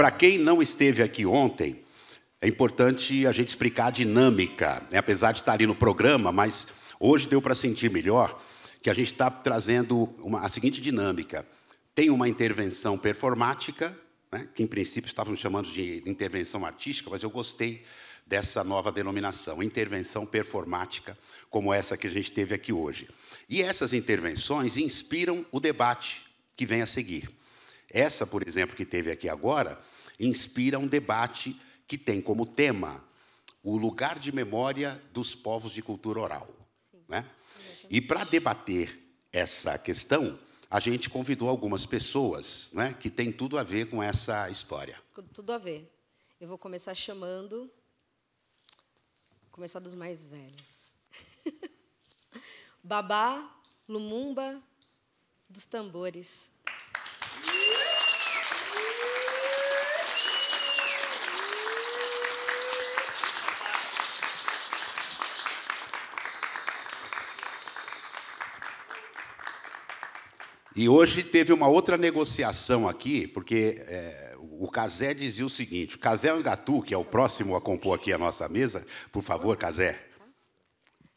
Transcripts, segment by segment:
para quem não esteve aqui ontem, é importante a gente explicar a dinâmica, né? Apesar de estar ali no programa, mas hoje deu para sentir melhor que a gente está trazendo a seguinte dinâmica. Tem uma intervenção performática, né, que, em princípio, estávamos chamando de intervenção artística, mas eu gostei dessa nova denominação, intervenção performática, como essa que a gente teve aqui hoje. E essas intervenções inspiram o debate que vem a seguir. Essa, por exemplo, que teve aqui agora, inspira um debate que tem como tema o lugar de memória dos povos de cultura oral. Né? E, para debater essa questão, a gente convidou algumas pessoas, né, que têm tudo a ver com essa história. Tudo a ver. Eu vou começar chamando... Começar dos mais velhos. Babá Lumumba dos tambores. E hoje teve uma outra negociação aqui, porque o Cazé dizia o seguinte, o Cazé Angatu, que é o próximo a compor aqui a nossa mesa, por favor, Cazé.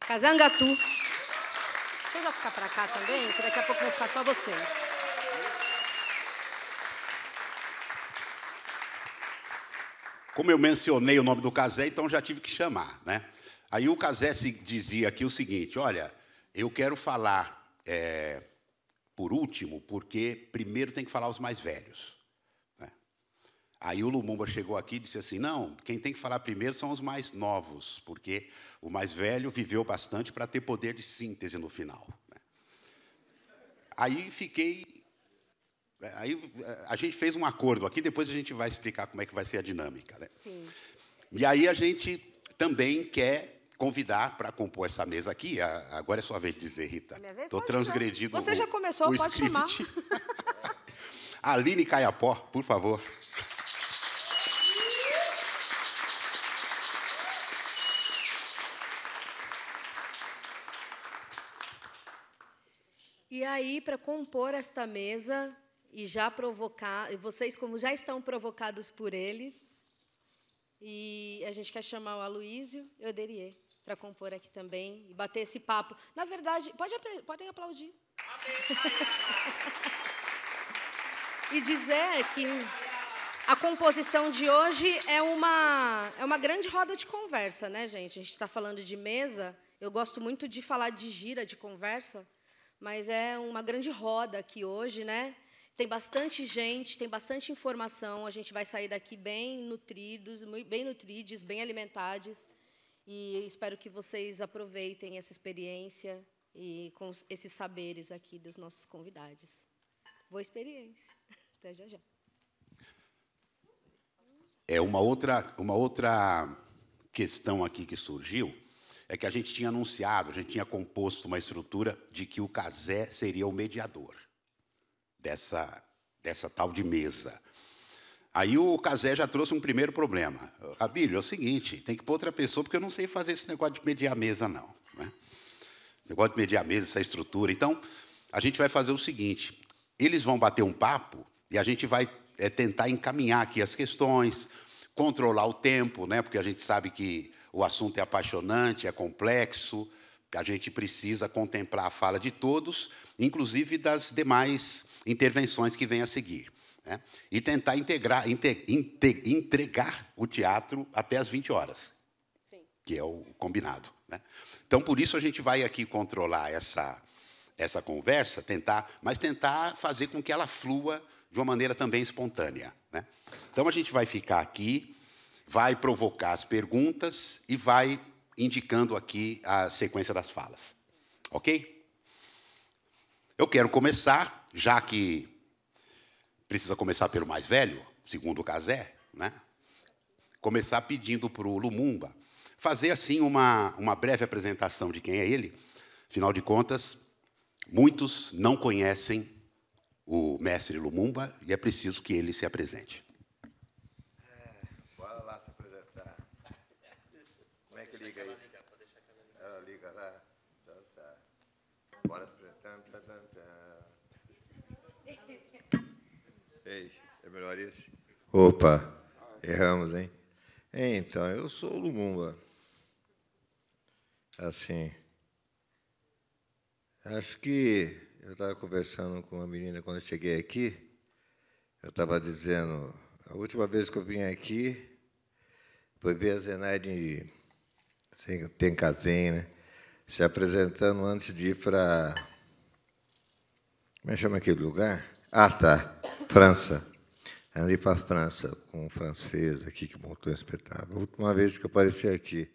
Cazé Angatu. Vocês vão ficar para cá também, que daqui a pouco vão ficar só vocês. Como eu mencionei o nome do Cazé, então já tive que chamar, né? Aí o Cazé dizia aqui o seguinte, olha, eu quero falar... por último, porque primeiro tem que falar os mais velhos. Né? Aí o Lumumba chegou aqui e disse assim, não, quem tem que falar primeiro são os mais novos, porque o mais velho viveu bastante para ter poder de síntese no final. Né? Aí a gente fez um acordo aqui, depois a gente vai explicar como é que vai ser a dinâmica. Né? Sim. E aí a gente também quer convidar para compor essa mesa aqui. Agora é sua vez de dizer, Rita. Estou transgredindo Você já começou, pode chamar. Aline Caiapó, por favor. E aí, para compor esta mesa e já provocar, e vocês como já estão provocados por eles, e a gente quer chamar o Aloísio e o Derier para compor aqui também e bater esse papo. Na verdade, podem aplaudir. E dizer que a composição de hoje é uma grande roda de conversa, né, gente? A gente está falando de mesa. Eu gosto muito de falar de gira, de conversa, mas é uma grande roda aqui hoje, né? Tem bastante gente, tem bastante informação. A gente vai sair daqui bem nutridos, bem alimentados. E espero que vocês aproveitem essa experiência e com esses saberes aqui dos nossos convidados. Boa experiência. Até já, já. Uma outra questão aqui que surgiu é que a gente tinha anunciado, a gente tinha composto uma estrutura de que o Cazé seria o mediador dessa tal de mesa. Aí o Cazé já trouxe um primeiro problema. Abílio, é o seguinte, tem que pôr outra pessoa, porque eu não sei fazer esse negócio de mediar a mesa, não. Né? Esse negócio de mediar a mesa, essa estrutura. Então, a gente vai fazer o seguinte, eles vão bater um papo e a gente vai tentar encaminhar aqui as questões, controlar o tempo, né? Porque a gente sabe que o assunto é apaixonante, é complexo, a gente precisa contemplar a fala de todos, inclusive das demais intervenções que vêm a seguir. Né? E tentar entregar o teatro até às 20 horas, Sim. Que é o combinado. Né? Então, por isso, a gente vai aqui controlar essa conversa, tentar fazer com que ela flua de uma maneira também espontânea. Né? Então, a gente vai ficar aqui, vai provocar as perguntas e vai indicando aqui a sequência das falas. Ok? Eu quero começar, já que precisa começar pelo mais velho, segundo o Cazé, né? Começar pedindo para o Lumumba fazer assim uma breve apresentação de quem é ele. Afinal de contas, muitos não conhecem o mestre Lumumba e é preciso que ele se apresente. Bora lá se apresentar. Como é que liga isso? Ela liga lá. Então tá. Bora se apresentar. Ei, é melhor esse? Opa, erramos, hein? Então, eu sou o Lumumba. Assim, acho que eu estava conversando com uma menina quando eu cheguei aqui. Eu estava dizendo, a última vez que eu vim aqui foi ver a Zenaide Tenkazen, né, se apresentando antes de ir para... Como é que chama aquele lugar? Ah, tá, França. Ali para a França, com um francês aqui que montou um espetáculo. A última vez que eu apareci aqui.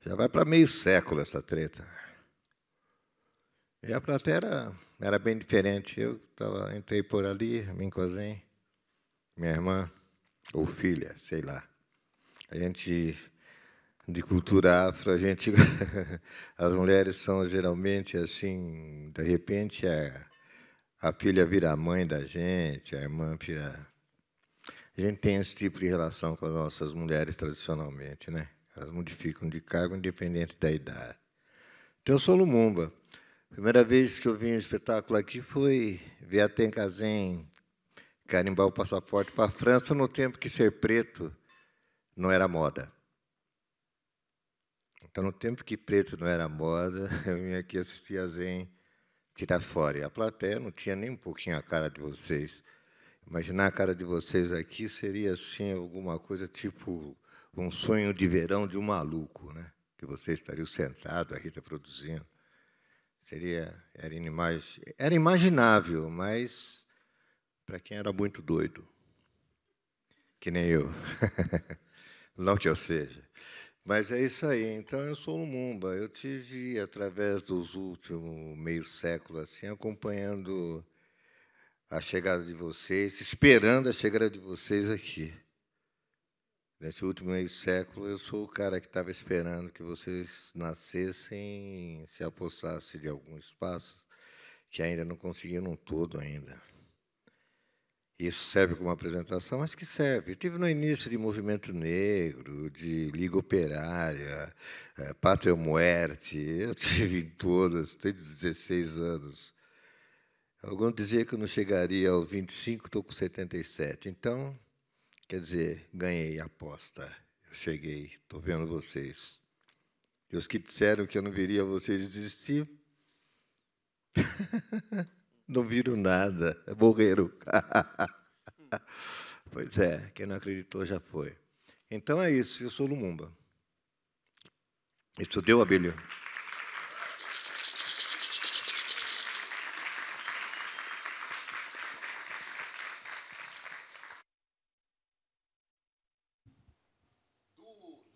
Já vai para meio século essa treta. E a plateia era bem diferente. Eu entrei por ali, me encosei, minha irmã, ou filha, sei lá. A gente, de cultura afro, as mulheres são geralmente assim, de repente a filha vira a mãe da gente, a irmã vira... A gente tem esse tipo de relação com as nossas mulheres tradicionalmente, né? Elas modificam de cargo independente da idade. Então, eu sou Lumumba. A primeira vez que eu vim ao espetáculo aqui foi ver a Tenkazen carimbar o passaporte para a França no tempo que ser preto não era moda. Então, no tempo que preto não era moda, eu vim aqui assistir a Zen tirar fora. E a plateia não tinha nem um pouquinho a cara de vocês. Imaginar a cara de vocês aqui seria assim alguma coisa tipo um sonho de verão de um maluco, né? Que vocês estariam sentados, a Rita produzindo. Era imaginável, mas para quem era muito doido, que nem eu. Não que eu seja. Mas é isso aí. Então, eu sou Lumumba. Eu tive, através dos últimos meio século, assim, acompanhando a chegada de vocês, esperando a chegada de vocês aqui. Nesse último meio século, eu sou o cara que estava esperando que vocês nascessem, se apossassem de algum espaço que ainda não conseguiram um todo ainda. Isso serve como apresentação? Acho que serve. Eu tive no início de movimento negro, de Liga Operária, Pátria ou Muerte, eu tive em todas, desde os 16 anos. Alguns diziam que eu não chegaria aos 25, estou com 77. Então, quer dizer, ganhei a aposta. Eu cheguei, estou vendo vocês. E os que disseram que eu não viria vocês desistir, não viram nada, morreram. Pois é, quem não acreditou já foi. Então é isso, eu sou Lumumba. Estudei o abelhão.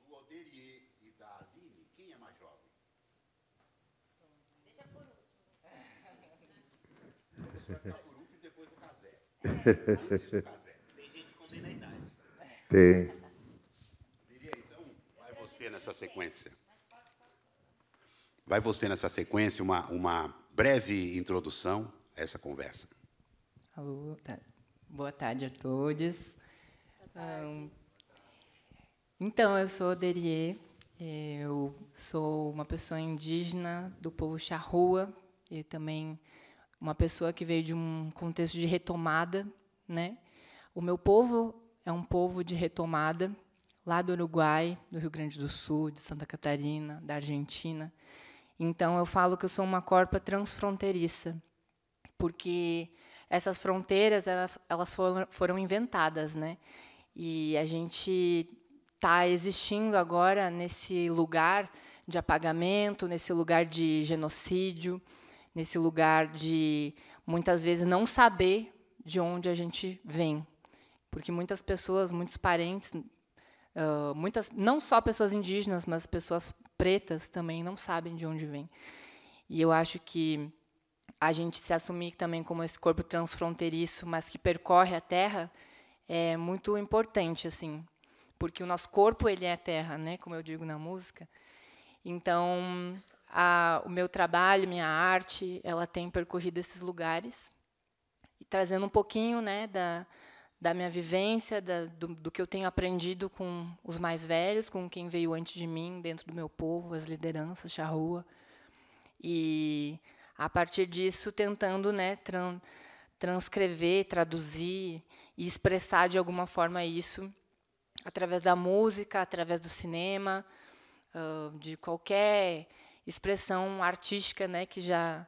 Do Oderier e da Aline, quem é mais jovem? Deixa por último. Você vai ficar por último e depois o Cazé. Antes do Cazé. Tem gente escondendo a idade. Tem. Diria, então, vai você nessa sequência. Vai você nessa sequência, uma breve introdução a essa conversa. Alô, tá. Boa tarde a todos. Então, eu sou Oderier, eu sou uma pessoa indígena do povo Charrua e também uma pessoa que veio de um contexto de retomada, né? O meu povo é um povo de retomada, lá do Uruguai, do Rio Grande do Sul, de Santa Catarina, da Argentina. Então, eu falo que eu sou uma corpa transfronteiriça, porque essas fronteiras elas foram inventadas, né? E a gente está existindo agora nesse lugar de apagamento, nesse lugar de genocídio, nesse lugar de, muitas vezes, não saber de onde a gente vem. Porque muitas pessoas, muitos parentes, não só pessoas indígenas, mas pessoas pretas também não sabem de onde vem. E eu acho que a gente se assumir também como esse corpo transfronteiriço, mas que percorre a Terra, é muito importante, assim, porque o nosso corpo ele é a Terra, né, como eu digo na música. Então, o meu trabalho, minha arte, ela tem percorrido esses lugares e trazendo um pouquinho, né, da minha vivência, do que eu tenho aprendido com os mais velhos, com quem veio antes de mim, dentro do meu povo, as lideranças, Charrua. E, a partir disso, tentando, né, transcrever, traduzir e expressar de alguma forma isso através da música, através do cinema, de qualquer expressão artística, né, que já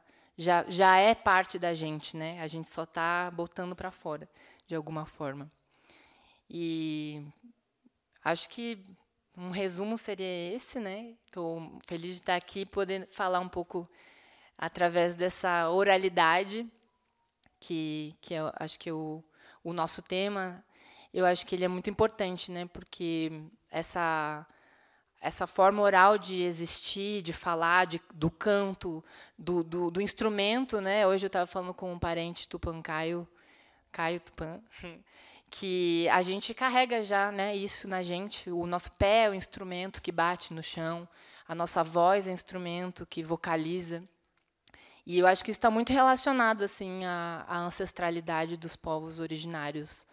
é parte da gente, né? A gente só está botando para fora, de alguma forma. E acho que um resumo seria esse, né? Estou feliz de estar aqui, poder falar um pouco através dessa oralidade, que eu acho que o nosso tema, eu acho que ele é muito importante, né? Porque essa forma oral de existir, de falar, do canto, do instrumento, né? Hoje eu estava falando com um parente Tupã, Caio Tupã, que a gente carrega já, né, isso na gente. O nosso pé é o instrumento que bate no chão, a nossa voz é o instrumento que vocaliza. E eu acho que isso está muito relacionado assim à ancestralidade dos povos originários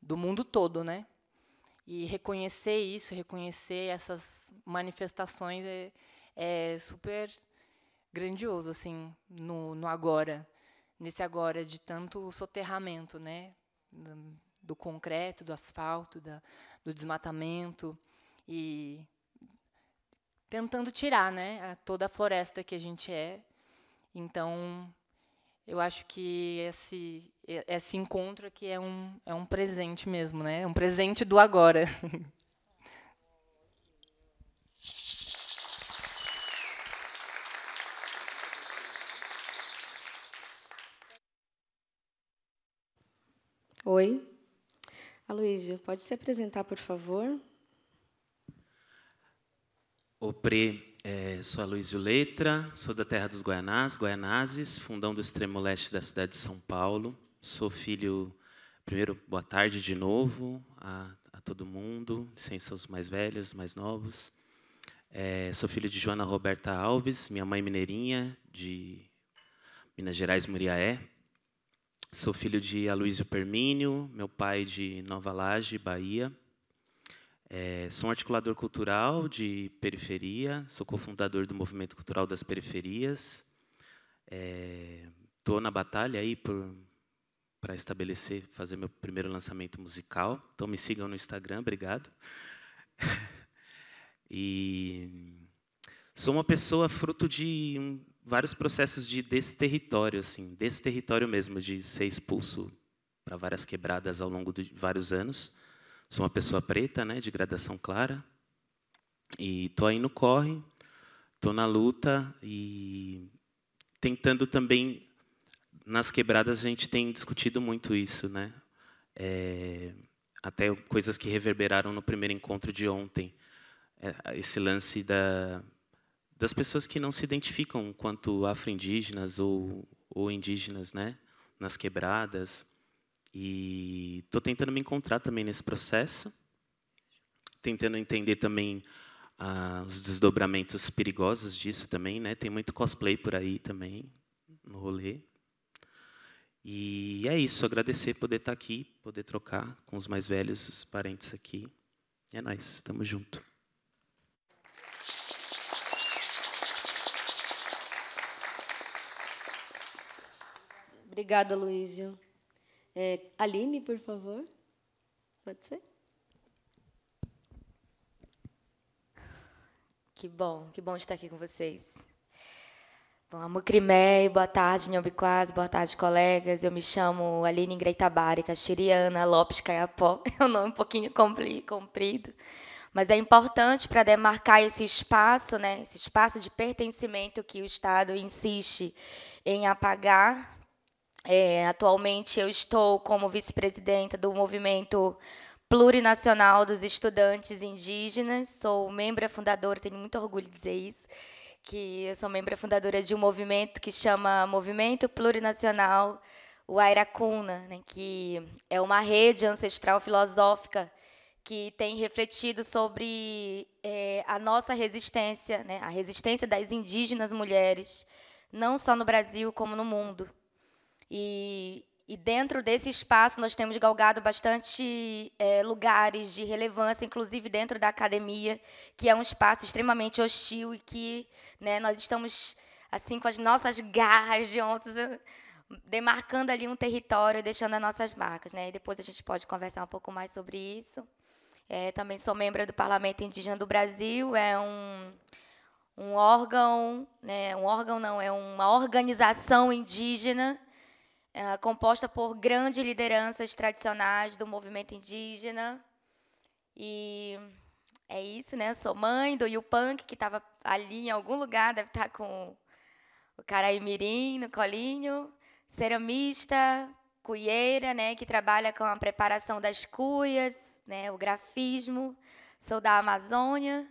do mundo todo, né? E reconhecer isso, reconhecer essas manifestações é super grandioso assim no agora, nesse agora de tanto soterramento, né? Do concreto, do asfalto, do desmatamento, e tentando tirar, né, toda a floresta que a gente é. Então, eu acho que esse encontro aqui é um presente mesmo, né? Um presente do agora. Oi. Aloísio, pode se apresentar, por favor? Sou Aloísio Letra, sou da terra dos Guaianazes, fundão do extremo leste da cidade de São Paulo. Sou filho... Primeiro, boa tarde de novo a todo mundo, licença aos mais velhos, mais novos. Sou filho de Joana Roberta Alves, minha mãe mineirinha, de Minas Gerais, Muriaé. Sou filho de Aloísio Permínio, meu pai de Nova Laje, Bahia. Sou um articulador cultural de periferia, sou cofundador do Movimento Cultural das Periferias. Estou na batalha aí para fazer meu primeiro lançamento musical. Então, me sigam no Instagram, obrigado. E sou uma pessoa fruto de vários processos desse território mesmo, de ser expulso para várias quebradas ao longo de vários anos. Sou uma pessoa preta, né, de gradação clara, e estou aí no corre, estou na luta e tentando também. Nas quebradas a gente tem discutido muito isso, né? Até coisas que reverberaram no primeiro encontro de ontem, esse lance das pessoas que não se identificam enquanto afro-indígenas ou indígenas, né, nas quebradas. E estou tentando me encontrar também nesse processo, tentando entender também os desdobramentos perigosos disso também, né? Tem muito cosplay por aí também no rolê. E é isso, agradecer poder estar aqui, poder trocar com os mais velhos, os parentes aqui. É nóis, estamos juntos. Obrigada, Aloísio. Aline, por favor. Pode ser? Que bom estar aqui com vocês. Bom, Amukrimé, boa tarde, Nhobiquás, boa tarde, colegas. Eu me chamo Aline Ingreitabari Caxiriana Lopes Caiapó. É um nome um pouquinho comprido, mas é importante para demarcar esse espaço, né? Esse espaço de pertencimento que o Estado insiste em apagar. Atualmente, eu estou como vice-presidenta do Movimento Plurinacional dos Estudantes Indígenas. Sou membro fundadora, tenho muito orgulho de dizer isso, que eu sou membro fundadora de um movimento que chama Movimento Plurinacional Uairacuna, né, que é uma rede ancestral filosófica que tem refletido sobre a nossa resistência, né, a resistência das indígenas mulheres, não só no Brasil, como no mundo. E dentro desse espaço nós temos galgado bastante lugares de relevância, inclusive dentro da academia, que é um espaço extremamente hostil e que, né, nós estamos assim com as nossas garras de onças demarcando ali um território, deixando as nossas marcas, né? E depois a gente pode conversar um pouco mais sobre isso. Também sou membro do Parlamento Indígena do Brasil, é um órgão, né? Um órgão não, é uma organização indígena composta por grandes lideranças tradicionais do movimento indígena. E é isso, né? Sou mãe do Yupank, que estava ali em algum lugar, deve estar com o Caraimirim no colinho. Ceramista, cuieira, né? Que trabalha com a preparação das cuias, né? O grafismo. Sou da Amazônia.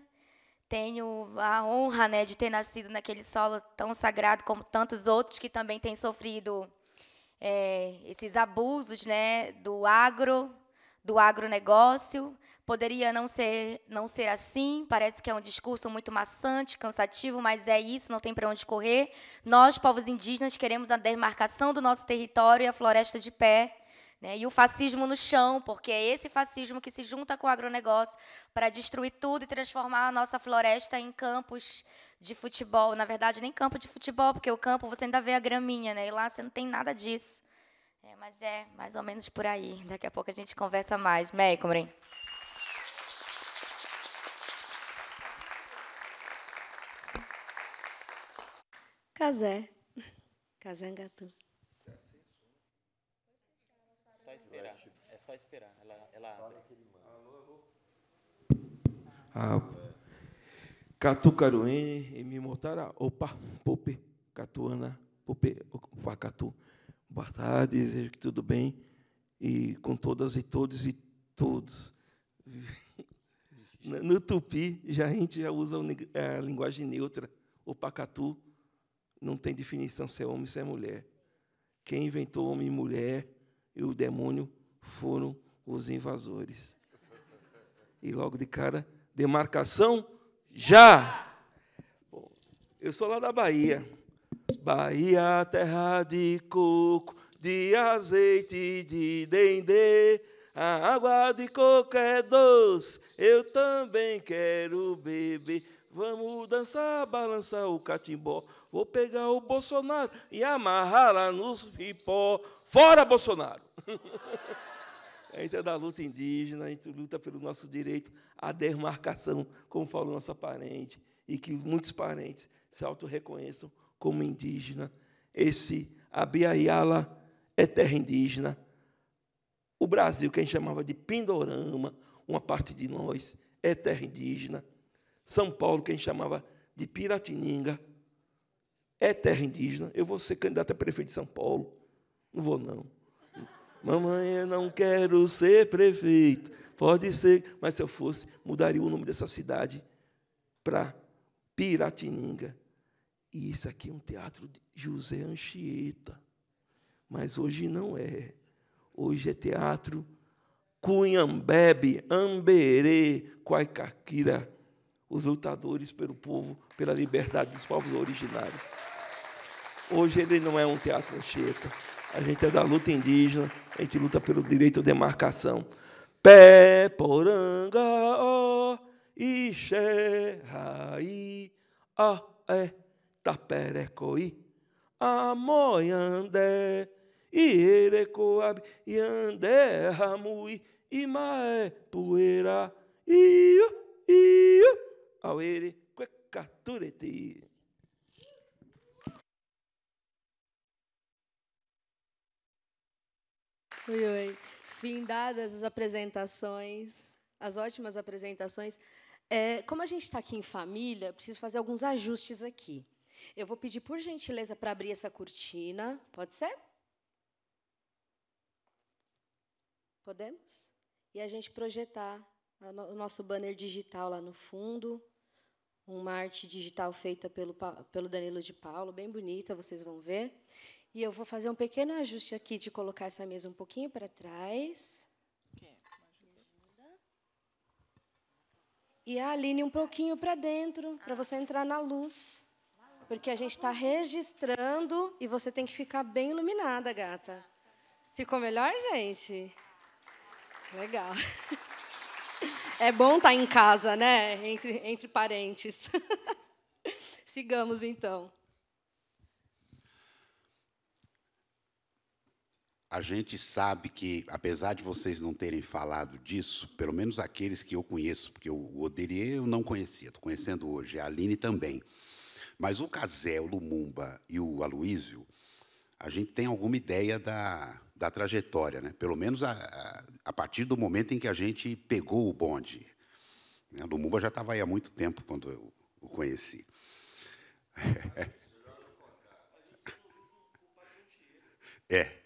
Tenho a honra, né, de ter nascido naquele solo tão sagrado como tantos outros que também têm sofrido esses abusos, né, do agronegócio. Poderia não ser assim, parece que é um discurso muito maçante, cansativo, mas é isso, não tem para onde correr. Nós, povos indígenas, queremos a demarcação do nosso território e a floresta de pé, né, e o fascismo no chão, porque é esse fascismo que se junta com o agronegócio para destruir tudo e transformar a nossa floresta em campos de futebol. Na verdade, nem campo de futebol, porque o campo você ainda vê a graminha, né, e lá você não tem nada disso. Mas é mais ou menos por aí. Daqui a pouco a gente conversa mais. Meicomrim. Casé. Casangatu. Só esperar. É só esperar. Ela abre. Catu Caruene e me motara opa pope catuana pope opa catu. Boa tarde, desejo que tudo bem e com todas e todos e todos. No Tupi a gente já usa a linguagem neutra. O pacatu não tem definição se é homem ou se é mulher. Quem inventou homem e mulher e o demônio foram os invasores. E logo de cara, demarcação já! Bom, eu sou lá da Bahia. Bahia, terra de coco, de azeite, de dendê. A água de coco é doce, eu também quero beber. Vamos dançar, balançar o catimbó. Vou pegar o Bolsonaro e amarrar lá no cipó. Fora Bolsonaro! A gente é da luta indígena, a gente luta pelo nosso direito à demarcação, como falou nossa parente, e que muitos parentes se autorreconheçam como indígena. Esse Abiaiala é terra indígena. O Brasil, que a gente chamava de Pindorama, uma parte de nós, é terra indígena. São Paulo, que a gente chamava de Piratininga, é terra indígena. Eu vou ser candidato a prefeito de São Paulo. Não vou, não. Mamãe, eu não quero ser prefeito. Pode ser, mas se eu fosse, mudaria o nome dessa cidade para Piratininga. E isso aqui é um teatro de José Anchieta. Mas hoje não é. Hoje é teatro Cunhambebe, Amberê, Quaicaquira, os lutadores pelo povo, pela liberdade dos povos originários. Hoje ele não é um teatro Anchieta. A gente é da luta indígena, a gente luta pelo direito à demarcação. Pé, poranga, ó, ixé, raí, ó, taperecoí, amoiandé, ierecoabe, iandé, ramui, imaé, poeira, iu, auere, cuecatureti. Oi. Findadas as apresentações, as ótimas apresentações. Como a gente está aqui em família, preciso fazer alguns ajustes aqui. Eu vou pedir, por gentileza, para abrir essa cortina. Pode ser? Podemos? E a gente projetar o nosso banner digital lá no fundo. Uma arte digital feita pelo Danilo de Paulo, bem bonita, vocês vão ver. E eu vou fazer um pequeno ajuste aqui de colocar essa mesa um pouquinho para trás. E a Aline um pouquinho para dentro, para você entrar na luz. Porque a gente está registrando e você tem que ficar bem iluminada, gata. Ficou melhor, gente? Legal. É bom estar em casa, né? Entre parentes. Sigamos, então. a gente sabe que, apesar de vocês não terem falado disso, pelo menos aqueles que eu conheço, porque o Oderie eu não conhecia, estou conhecendo hoje, a Aline também. Mas o Cazé, o Lumumba e o Aloísio, a gente tem alguma ideia da trajetória, né? Pelo menos a partir do momento em que a gente pegou o bonde. O Lumumba já estava aí há muito tempo, quando eu o conheci. É.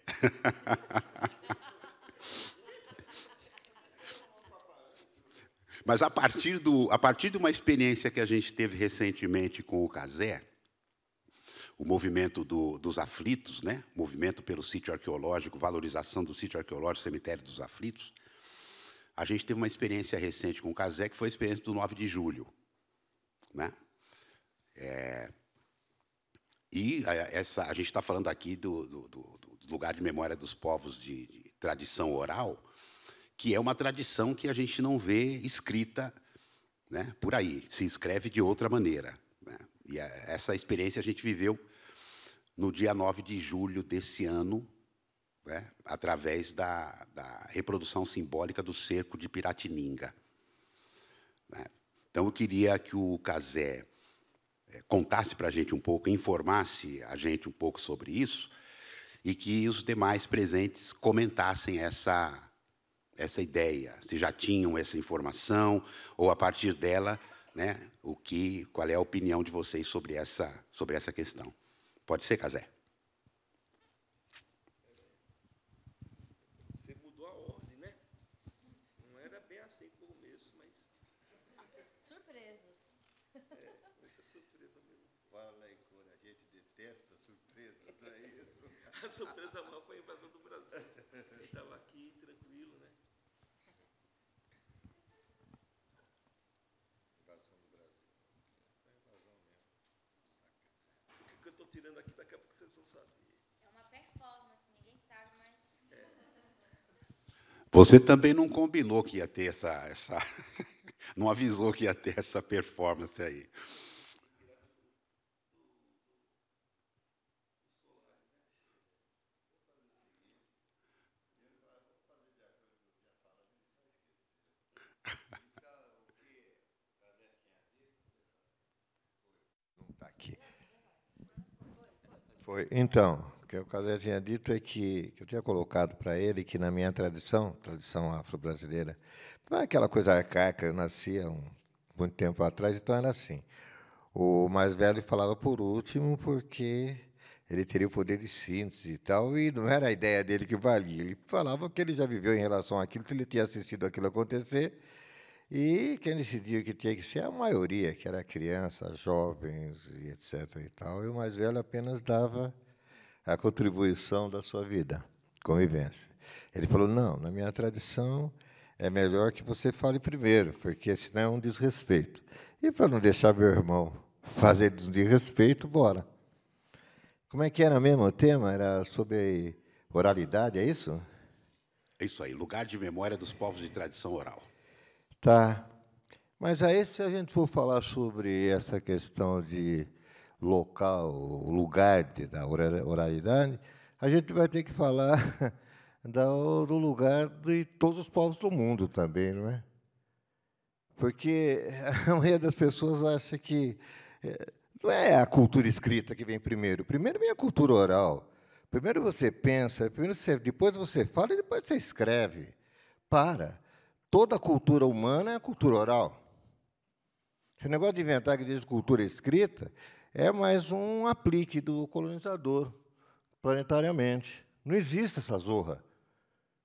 Mas a partir de uma experiência que a gente teve recentemente com o Cazé, o movimento dos aflitos, né? Movimento pelo sítio arqueológico, valorização do sítio arqueológico, cemitério dos aflitos, a gente teve uma experiência recente com o Cazé, que foi a experiência do 9 de julho. Né? A gente está falando aqui do lugar de memória dos povos de tradição oral, que é uma tradição que a gente não vê escrita, né, por aí, se escreve de outra maneira. Né? E essa experiência a gente viveu no dia 9 de julho desse ano, né, através da reprodução simbólica do cerco de Piratininga. Né? Então, eu queria que o Cazé contasse para a gente um pouco, informasse a gente um pouco sobre isso, e que os demais presentes comentassem essa ideia, se já tinham essa informação, ou, a partir dela, né, qual é a opinião de vocês sobre essa questão. Pode ser, Cazé? Você mudou a ordem, né? Não era bem assim no começo, mas... Surpresas. Muita surpresa mesmo. Fala aí, quando a gente detesta surpresas, é isso. A surpresa maior foi a invasão do Brasil. Estava aqui, tranquilo, né? Invasão do Brasil. É invasão mesmo. O que eu estou tirando aqui, daqui a pouco vocês vão saber. É uma performance, ninguém sabe, mas... Você também não combinou que ia ter essa não avisou que ia ter essa performance aí. Aqui. Foi. Então, o que o Cazé tinha dito é que eu tinha colocado para ele que, na minha tradição afro-brasileira, não é aquela coisa arcaica, eu nasci há muito tempo atrás, então era assim. O mais velho falava por último porque ele teria o poder de síntese e tal, e não era a ideia dele que valia. Ele falava o que ele já viveu em relação àquilo, que ele tinha assistido aquilo acontecer, e quem decidia que tinha que ser a maioria, que era criança, jovens, e etc. e tal, e o mais velho apenas dava a contribuição da sua vida, convivência. Ele falou, não, na minha tradição é melhor que você fale primeiro, porque senão é um desrespeito. E para não deixar meu irmão fazer desrespeito, bora. Como é que era mesmo o tema? Era sobre oralidade, é isso? É isso aí, lugar de memória dos povos de tradição oral. Tá. Mas aí, se a gente for falar sobre essa questão de local, lugar da oralidade, a gente vai ter que falar do lugar de todos os povos do mundo também, não é? Porque a maioria das pessoas acha que não é a cultura escrita que vem primeiro. Primeiro vem a cultura oral. Primeiro você pensa, depois você fala e depois você escreve. Toda a cultura humana é a cultura oral. Esse negócio de inventar que diz cultura escrita é mais um aplique do colonizador, planetariamente. Não existe essa zorra.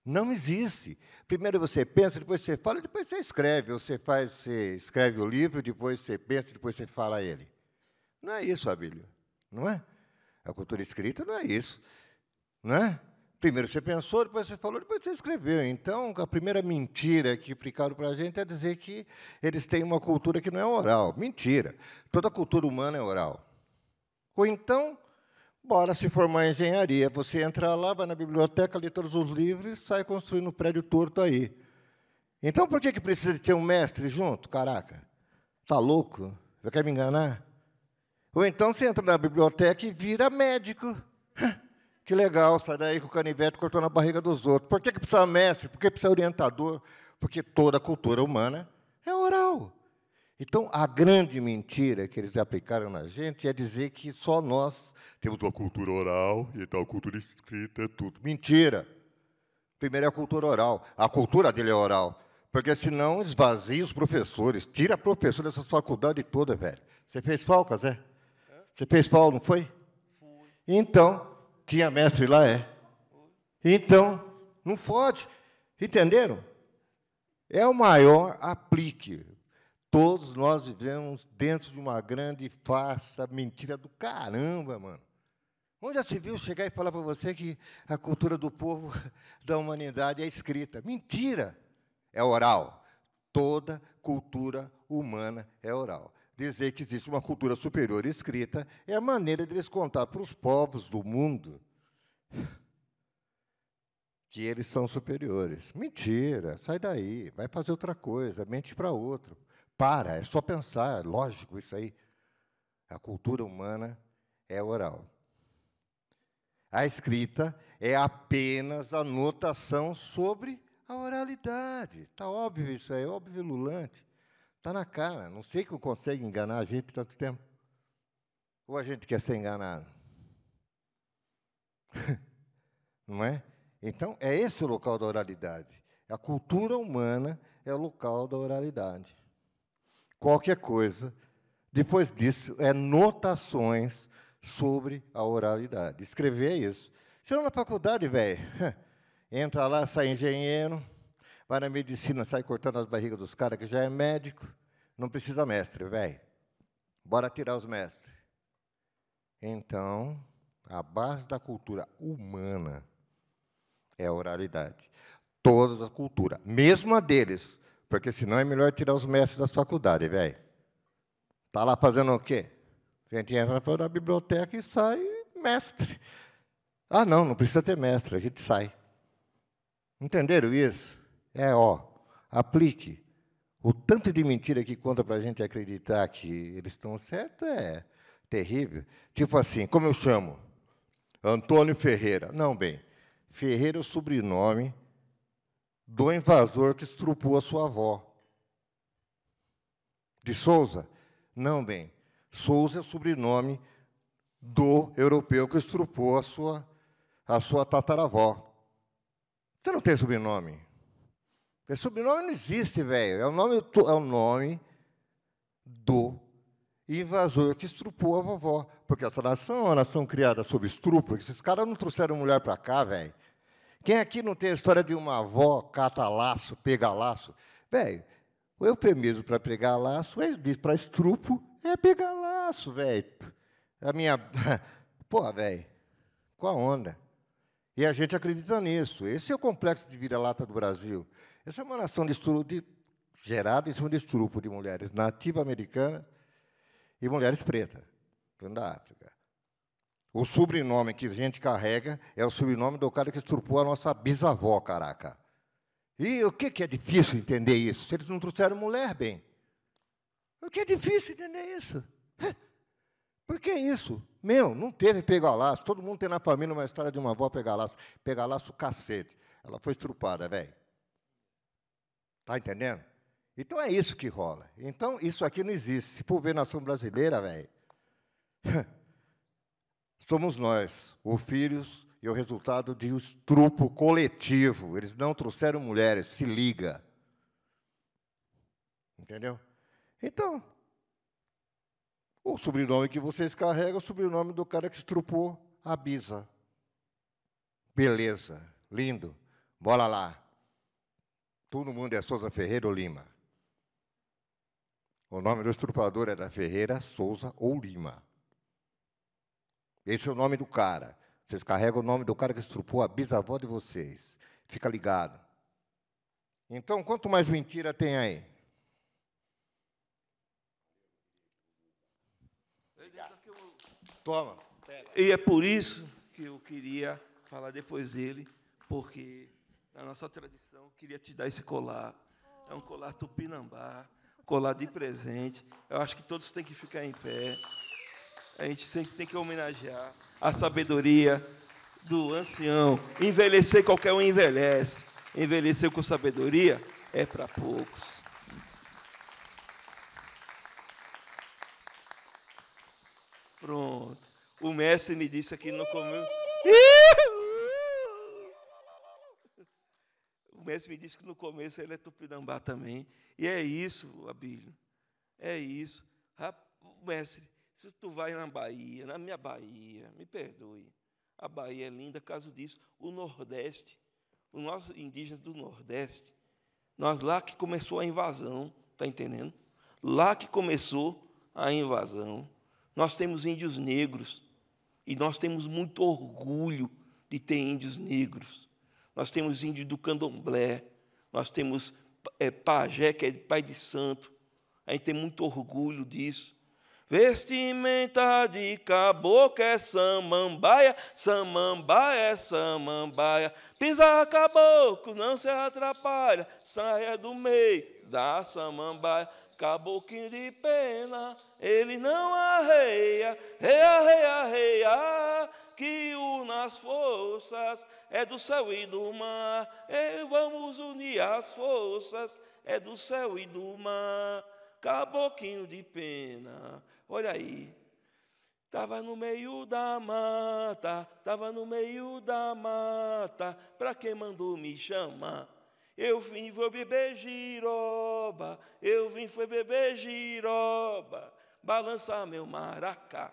Não existe. Primeiro você pensa, depois você fala, depois você escreve. Você escreve o livro, depois você pensa, depois você fala ele. Não é isso, Abílio. Não é? A cultura escrita não é isso. Não é? Primeiro você pensou, depois você falou, depois você escreveu. Então, a primeira mentira que explicaram para a gente é dizer que eles têm uma cultura que não é oral. Mentira. Toda cultura humana é oral. Ou então, bora se formar em engenharia. Você entra lá, vai na biblioteca, lê todos os livros e sai construindo um prédio torto aí. Então, por que precisa de ter um mestre junto? Caraca, está louco? Você quer me enganar? Ou então você entra na biblioteca e vira médico. Que legal, sai daí com o canivete cortando a barriga dos outros. Por que precisa mestre? Por que precisa orientador? Porque toda a cultura humana é oral. Então, a grande mentira que eles aplicaram na gente é dizer que só nós temos uma cultura oral, e então a cultura escrita é tudo. Mentira! Primeiro é a cultura oral. A cultura dele é oral. Porque, senão, esvazia os professores. Tira a professora dessa faculdade toda, velho. Você fez FAO, Zé? Você fez FAO, não foi? Fui. Então, tinha mestre lá, é? Então, não pode. Entenderam? É o maior aplique. Todos nós vivemos dentro de uma grande farsa, mentira do caramba, mano. Onde já se viu chegar e falar para você que a cultura do povo, da humanidade, é escrita? Mentira! É oral. Toda cultura humana é oral. Dizer que existe uma cultura superior escrita é a maneira de eles contar para os povos do mundo que eles são superiores. Mentira, sai daí, vai fazer outra coisa, mente para outro. Para, é só pensar, é lógico isso aí. A cultura humana é oral. A escrita é apenas a notação sobre a oralidade. Está óbvio isso aí, é óbvio lulante. Está na cara. Não sei que consegue enganar a gente tanto tempo. Ou a gente quer ser enganado. Não é? Então, é esse o local da oralidade. A cultura humana é o local da oralidade. Qualquer coisa, depois disso, é notações sobre a oralidade. Escrever é isso. Você vai na faculdade, velho, entra lá, sai engenheiro, vai na medicina, sai cortando as barrigas dos caras, que já é médico, não precisa mestre, velho. Bora tirar os mestres. Então, a base da cultura humana é a oralidade. Todas as culturas, mesmo a deles, porque senão é melhor tirar os mestres das faculdades, velho. Está lá fazendo o quê? A gente entra na biblioteca e sai mestre. Ah, não precisa ter mestre, a gente sai. Entenderam isso? Aplique. O tanto de mentira que conta para a gente acreditar que eles estão certos é terrível. Tipo assim, como eu chamo? Antônio Ferreira. Não, bem, Ferreira é o sobrenome do invasor que estrupou a sua avó. De Souza? Não, bem, Souza é o sobrenome do europeu que estrupou a sua tataravó. Você não tem sobrenome? Esse sobrenome não existe, velho. É o nome do invasor que estrupou a vovó. Porque essa nação é uma nação criada sob estupro. Esses caras não trouxeram mulher para cá, velho. Quem aqui não tem a história de uma avó cata-laço, pega-laço? Velho, o eufemismo para pegar laço, para estupro, é pegar laço, velho. A minha... Porra, velho, qual a onda? E a gente acredita nisso. Esse é o complexo de vira-lata do Brasil. Essa é uma nação de estupro gerada em cima de estupro de mulheres nativas americanas e mulheres pretas, vindo da África. O sobrenome que a gente carrega é o sobrenome do cara que estrupou a nossa bisavó, caraca. E o que é difícil entender isso? Se eles não trouxeram mulher, bem. O que é difícil entender isso? Por que isso? Não teve pega-laço. Todo mundo tem na família uma história de uma avó pega-laço. Pega-laço, cacete. Ela foi estrupada, velho. Está entendendo? Então, é isso que rola. Então, isso aqui não existe. Se for ver nação brasileira, velho, somos nós, os filhos e o resultado de um estupro coletivo. Eles não trouxeram mulheres, se liga. Entendeu? Então, o sobrenome que vocês carregam é o sobrenome do cara que estrupou a bisa. Beleza, lindo. Bora lá. Todo mundo é Souza Ferreira ou Lima. O nome do estrupador é da Ferreira, Souza ou Lima. Esse é o nome do cara. Vocês carregam o nome do cara que estrupou a bisavó de vocês. Fica ligado. Então, quanto mais mentira tem aí? Toma. E é por isso que eu queria falar depois dele, porque na nossa tradição eu queria te dar esse colar. É um colar tupinambá, colar de presente. Eu acho que todos têm que ficar em pé. A gente sempre tem que homenagear a sabedoria do ancião. Envelhecer, qualquer um envelhece. Envelhecer com sabedoria é para poucos. Pronto. O mestre me disse aqui no começo. O mestre me disse que no começo ele é tupinambá também. E é isso, Abílio. É isso. Mestre, se tu vai na Bahia, na minha Bahia, me perdoe. A Bahia é linda, caso disso. O Nordeste, os nossos indígenas do Nordeste, nós lá que começou a invasão, está entendendo? Lá que começou a invasão. Nós temos índios negros e nós temos muito orgulho de ter índios negros. Nós temos índio do candomblé, nós temos pajé, que é pai de santo. A gente tem muito orgulho disso. Vestimenta de caboclo é samambaia, samambaia é samambaia. Pisa caboclo, não se atrapalha, saia do meio da samambaia. Caboclinho de pena, ele não arreia, reia, reia, reia, que nas forças é do céu e do mar. E vamos unir as forças, é do céu e do mar. Caboclinho de pena, olha aí. Tava no meio da mata, tava no meio da mata, pra quem mandou me chamar? Eu vim, vou beber giroba, eu vim, foi beber giroba, balançar meu maracá,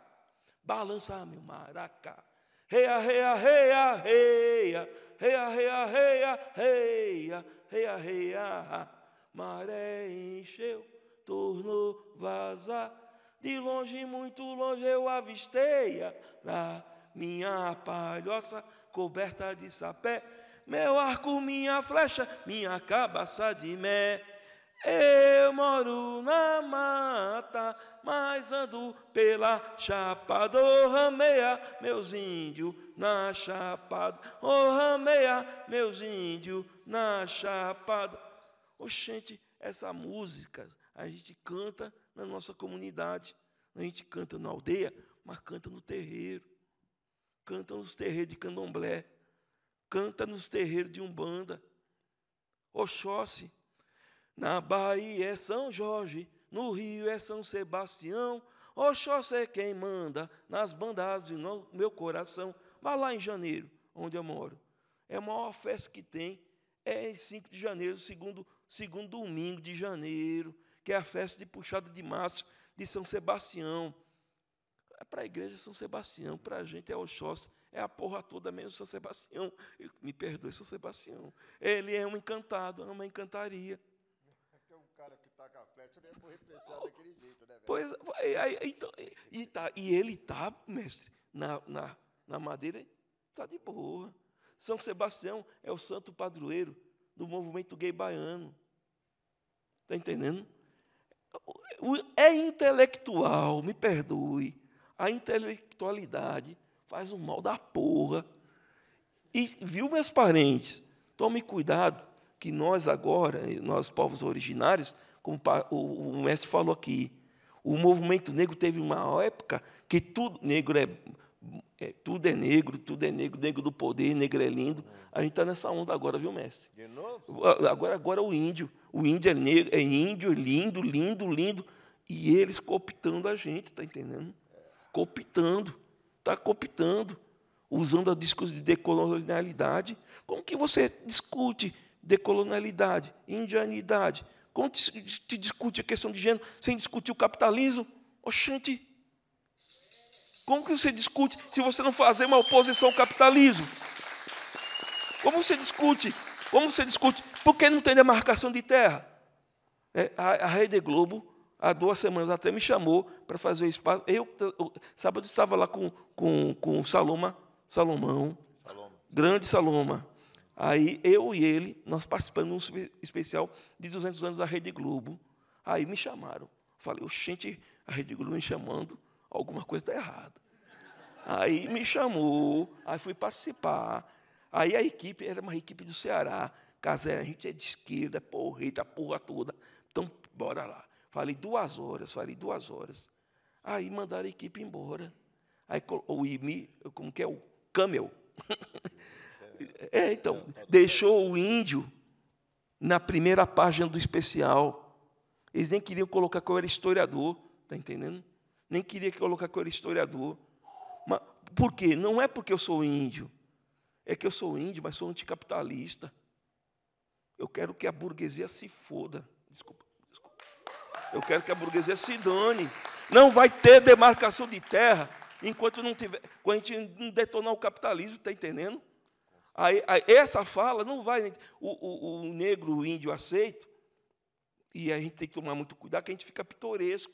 balançar meu maracá. Reia, reia, reia, reia, reia, reia, reia, reia, reia, reia. Maré encheu, tornou vazar, de longe, muito longe eu avisteia, na minha palhoça coberta de sapé, meu arco, minha flecha, minha cabaça de mé. Eu moro na mata, mas ando pela chapada. Oh, rameia, meus índios na chapada. Oh, rameia, meus índios na chapada. Oxente, essa música a gente canta na nossa comunidade. A gente canta na aldeia, mas canta no terreiro. Canta nos terreiros de candomblé. Canta nos terreiros de Umbanda. Oxóssi. Na Bahia é São Jorge, no Rio é São Sebastião. Oxóssi é quem manda nas bandas no meu coração. Vá lá em Janeiro, onde eu moro. É a maior festa que tem. É em 5 de janeiro, segundo domingo de janeiro, que é a festa de puxada de maço de São Sebastião. É para a igreja São Sebastião, para a gente é Oxóssi. É a porra toda mesmo, São Sebastião. Me perdoe, São Sebastião. Ele é um encantado, é uma encantaria. Tem um cara que taca a flecha, ele é morrer pensar daquele jeito, né, velho? Pois, então, e ele está, mestre, na madeira, está de boa. São Sebastião é o santo padroeiro do movimento gay baiano. Está entendendo? É intelectual, me perdoe. A intelectualidade faz um mal da porra. E, viu, meus parentes? Tome cuidado, que nós agora, nós povos originários, como o mestre falou aqui, o movimento negro teve uma época que tudo negro tudo é negro, negro do poder, negro é lindo. A gente está nessa onda agora, viu, mestre? De novo? Agora o índio é negro, é índio, lindo, lindo, lindo, e eles cooptando a gente, está entendendo? Está cooptando, usando a discurso de decolonialidade. Como que você discute decolonialidade, indianidade? Como te discute a questão de gênero sem discutir o capitalismo? Oxente! Como que você discute se você não fazer uma oposição ao capitalismo? Como você discute? Por que não tem demarcação de terra? A Rede Globo, há 2 semanas até me chamou para fazer o espaço. Sábado estava lá com o Salomão, grande Saloma. Aí eu e ele, nós participamos de um especial de 200 anos da Rede Globo. Aí me chamaram. Falei, oxente, a Rede Globo me chamando, alguma coisa está errada. Aí me chamou, aí fui participar. Aí a equipe era uma equipe do Ceará. Casé, a gente é de esquerda, porreta, a porra toda. Então, bora lá. Falei 2 horas. Aí mandaram a equipe embora. Aí como que é o Camel, Então, deixou o índio na primeira página do especial. Eles nem queriam colocar que eu era historiador, está entendendo? Nem queria colocar que eu era historiador. Mas, por quê? Não é porque eu sou índio. É que eu sou índio, mas sou anticapitalista. Eu quero que a burguesia se foda. Desculpa. Eu quero que a burguesia se dane. Não vai ter demarcação de terra enquanto não tiver, quando a gente não detonar o capitalismo, está entendendo? Aí, essa fala não vai. O negro, o índio aceita, e a gente tem que tomar muito cuidado, que a gente fica pitoresco,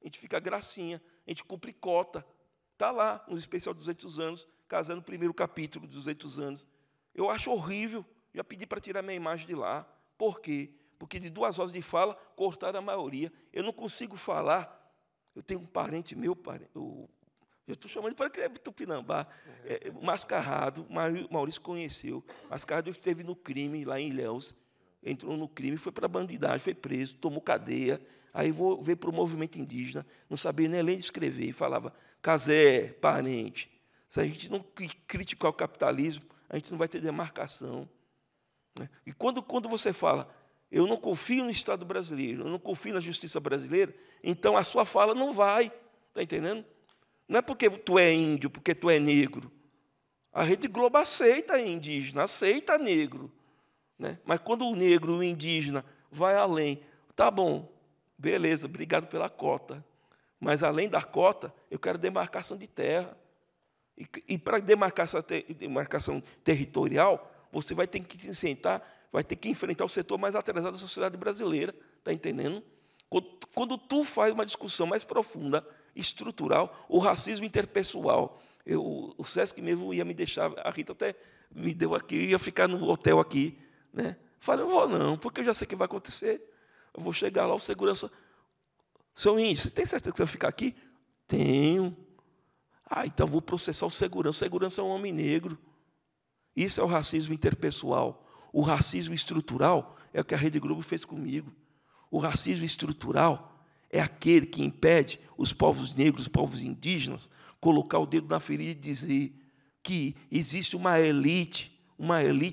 a gente fica gracinha, a gente cumpre cota. Está lá, no especial 200 anos, casando o primeiro capítulo de 200 anos. Eu acho horrível, já pedi para tirar minha imagem de lá. Por quê? Porque de 2 horas de fala, cortaram a maioria. Eu não consigo falar. Eu tenho um parente meu, eu estou chamando para que é Tupinambá, Mascarrado, Maurício conheceu. Mascarrado esteve no crime, lá em Ilhéus, entrou no crime, foi para a bandidagem, foi preso, tomou cadeia. Aí veio para o movimento indígena, não sabia nem ler nem escrever, e falava, Casé, parente, se a gente não criticar o capitalismo, a gente não vai ter demarcação. E quando você fala, eu não confio no Estado brasileiro, eu não confio na justiça brasileira, então a sua fala não vai, está entendendo? Não é porque tu é índio, porque tu é negro. A Rede Globo aceita indígena, aceita negro. Né? Mas quando o negro, o indígena, vai além, tá bom, beleza, obrigado pela cota. Mas, além da cota, eu quero demarcação de terra. E para demarcação territorial, você vai ter que se sentar, vai ter que enfrentar o setor mais atrasado da sociedade brasileira. Está entendendo? Quando tu faz uma discussão mais profunda, estrutural, o racismo interpessoal. O Sesc mesmo ia me deixar, a Rita até me deu aqui, eu ia ficar no hotel aqui. Né? Falei, não vou não, porque eu já sei o que vai acontecer. Eu vou chegar lá, o segurança... Seu índio, você tem certeza que você vai ficar aqui? Tenho. Então vou processar o segurança. O segurança é um homem negro. Isso é o racismo interpessoal. O racismo estrutural é o que a Rede Globo fez comigo. O racismo estrutural é aquele que impede os povos negros, os povos indígenas, colocar o dedo na ferida e dizer que existe uma elite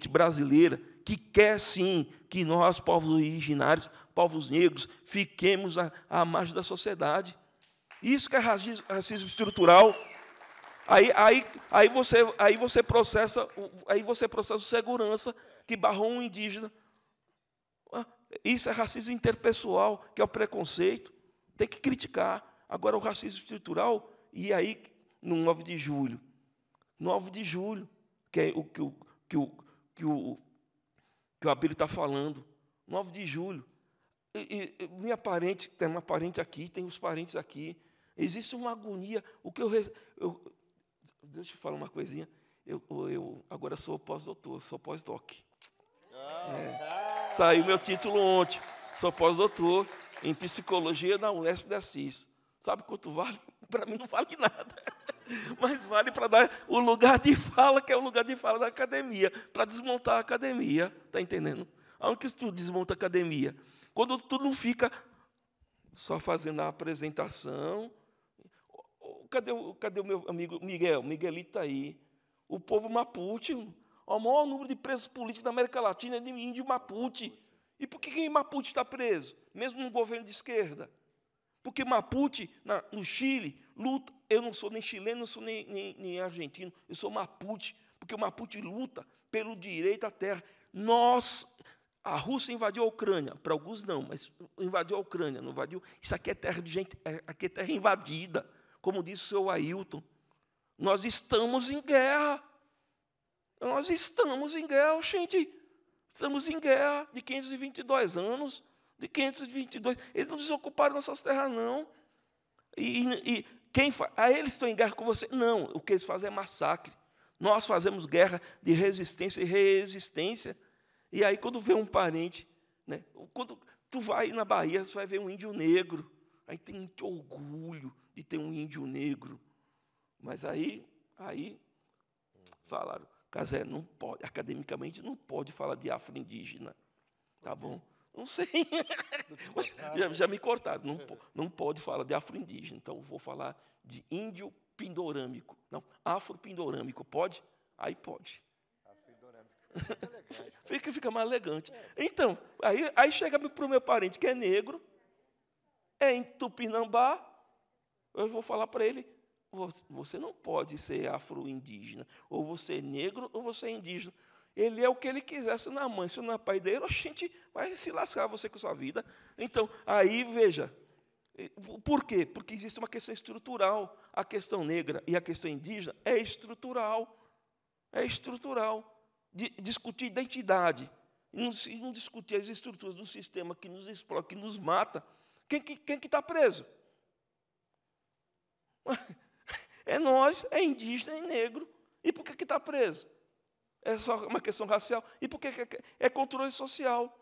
brasileira que quer, sim, que nós, povos originários, povos negros, fiquemos à margem da sociedade. Isso que é racismo estrutural. Aí você processa o segurança que barrou um indígena. Isso é racismo interpessoal, que é o preconceito. Tem que criticar. Agora, o racismo estrutural, e aí, no 9 de julho, que é o que o Abílio está falando, 9 de julho, minha parente, tem uma parente aqui, tem os parentes aqui, existe uma agonia, deixa eu falar uma coisinha, eu agora sou pós-doutor, sou pós-doc. Saiu meu título ontem, sou pós-doutor em psicologia na Unesp de Assis. Sabe quanto vale? Para mim não vale nada. Mas vale para dar o lugar de fala, que é o lugar de fala da academia, para desmontar a academia, está entendendo? Aonde que tu desmonta a academia? Quando tu não fica só fazendo a apresentação. Cadê o meu amigo Miguel? Miguelito está aí. O povo Mapuche, o maior número de presos políticos da América Latina é de índio Mapuche. E por que Mapuche está preso? Mesmo no governo de esquerda. Porque Mapuche, no Chile, luta. Eu não sou nem chileno, não sou nem argentino, eu sou Mapuche, porque o Mapuche luta pelo direito à terra. A Rússia invadiu a Ucrânia, para alguns não, mas invadiu a Ucrânia, não invadiu. Isso aqui é terra de gente, aqui é terra invadida, como disse o seu Ailton. Nós estamos em guerra. Nós estamos em guerra, gente. Estamos em guerra de 522 anos. De 522. Eles não desocuparam nossas terras, não. Eles estão em guerra com você? Não, o que eles fazem é massacre. Nós fazemos guerra de resistência e resistência. E aí, quando vê um parente, né, quando tu vai na Bahia, você vai ver um índio negro. Aí tem muito orgulho de ter um índio negro. Mas aí falaram, Casé, não pode, academicamente não pode falar de afro-indígena. Tá bom? Não sei. Já me cortaram. Não pode falar de afro-indígena. Então, vou falar de índio pindorâmico. Não, afro-pindorâmico. Pode? Aí pode. Fica mais elegante. Então, aí chega para o meu parente que é negro, é em Tupinambá, eu vou falar para ele, você não pode ser afro-indígena, ou você é negro, ou você é indígena. Ele é o que ele quiser, se não é mãe, se não é pai dele, a gente vai se lascar você com a sua vida. Então, aí, veja, por quê? Porque existe uma questão estrutural. A questão negra e a questão indígena é estrutural. É estrutural. Discutir identidade, e não discutir as estruturas do sistema que nos explora, que nos mata, quem que está preso? É nós, é indígena, é negro. E por que está preso? É só uma questão racial. E por que é controle social?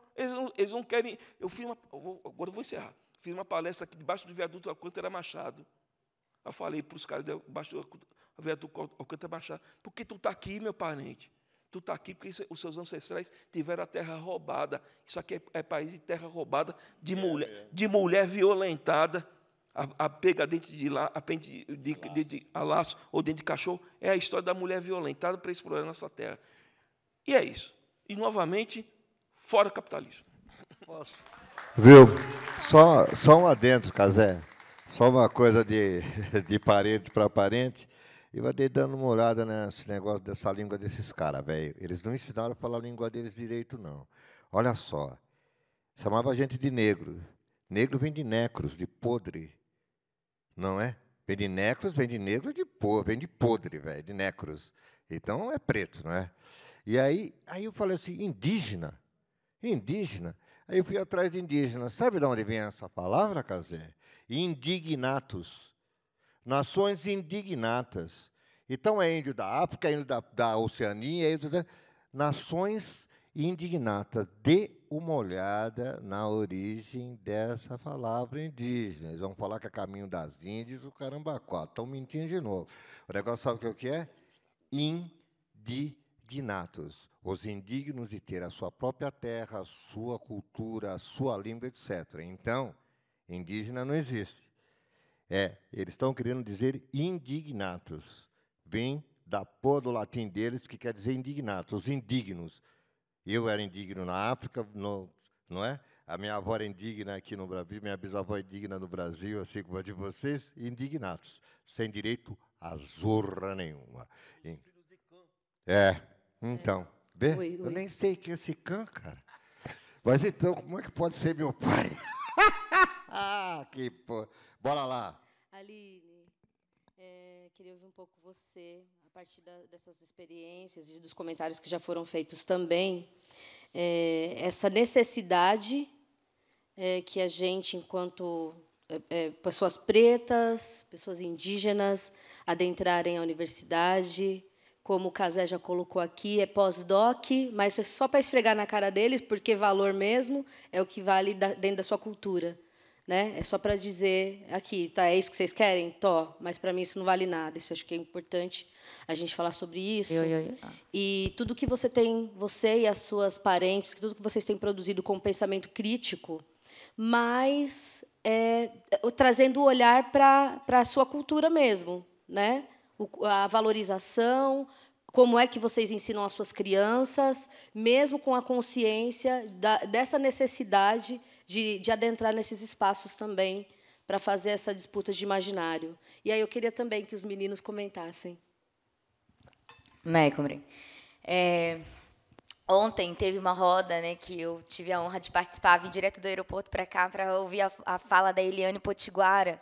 Eles não querem... Agora eu vou encerrar. Fiz uma palestra aqui debaixo do viaduto Alcântara Machado. Eu falei para os caras debaixo do viaduto Alcântara Machado, por que tu está aqui, meu parente? Tu está aqui porque os seus ancestrais tiveram a terra roubada. Isso aqui é país de terra roubada, de mulher violentada, a pega dentro de laço ou dentro de cachorro. É a história da mulher violentada para explorar a nossa terra. E é isso. E, novamente, fora capitalismo. Posso? Viu? Só um adentro, Cazé. Só uma coisa de parente para parente. Eu andei dando uma olhada nesse negócio dessa língua desses caras, velho. Eles não ensinaram a falar a língua deles direito, não. Olha só. Chamava a gente de negro. Negro vem de necros, de podre. Não é? Vem de necros, vem de negro, vem de podre, velho, de necros. Então, é preto, não é? E aí eu falei assim, indígena. Indígena. Aí eu fui atrás de indígena. Sabe de onde vem essa palavra, Cazé? Indignatus. Nações indignatas. Então, é índio da África, é índio da Oceania, é índio nações indignatas. Dê uma olhada na origem dessa palavra indígena. Eles vão falar que é caminho das Índias, o caramba quatro. Estão mentindo de novo. O negócio sabe o que é? Indignatos. Os indignos de ter a sua própria terra, a sua cultura, a sua língua, etc. Então, indígena não existe. Eles estão querendo dizer indignatos. Vem da porra do latim deles, que quer dizer indignatos, os indignos. Eu era indigno na África, não é? A minha avó era indigna aqui no Brasil, minha bisavó é indigna no Brasil, assim como a de vocês, indignatos, sem direito a zorra nenhuma. Então, vê? Oi. Eu nem sei que é esse cã, cara. Mas então, como é que pode ser meu pai? Que porra. Bora lá. Aline, queria ouvir um pouco você, a partir dessas experiências e dos comentários que já foram feitos também, essa necessidade que a gente, enquanto pessoas pretas, pessoas indígenas, adentrarem a universidade, como o Cazé já colocou aqui, é pós-doc, mas é só para esfregar na cara deles, porque valor mesmo é o que vale dentro da sua cultura. Né? É só para dizer aqui, tá, é isso que vocês querem? Tó, mas para mim isso não vale nada. Isso acho que é importante a gente falar sobre isso. E tudo que você tem, você e as suas parentes, tudo que vocês têm produzido com pensamento crítico, mas trazendo o olhar para a sua cultura mesmo, né? A valorização, como é que vocês ensinam as suas crianças, mesmo com a consciência dessa necessidade de adentrar nesses espaços também, para fazer essa disputa de imaginário. E aí eu queria também que os meninos comentassem. Ontem teve uma roda, né, que eu tive a honra de participar, vim direto do aeroporto para cá para ouvir a fala da Eliane Potiguara.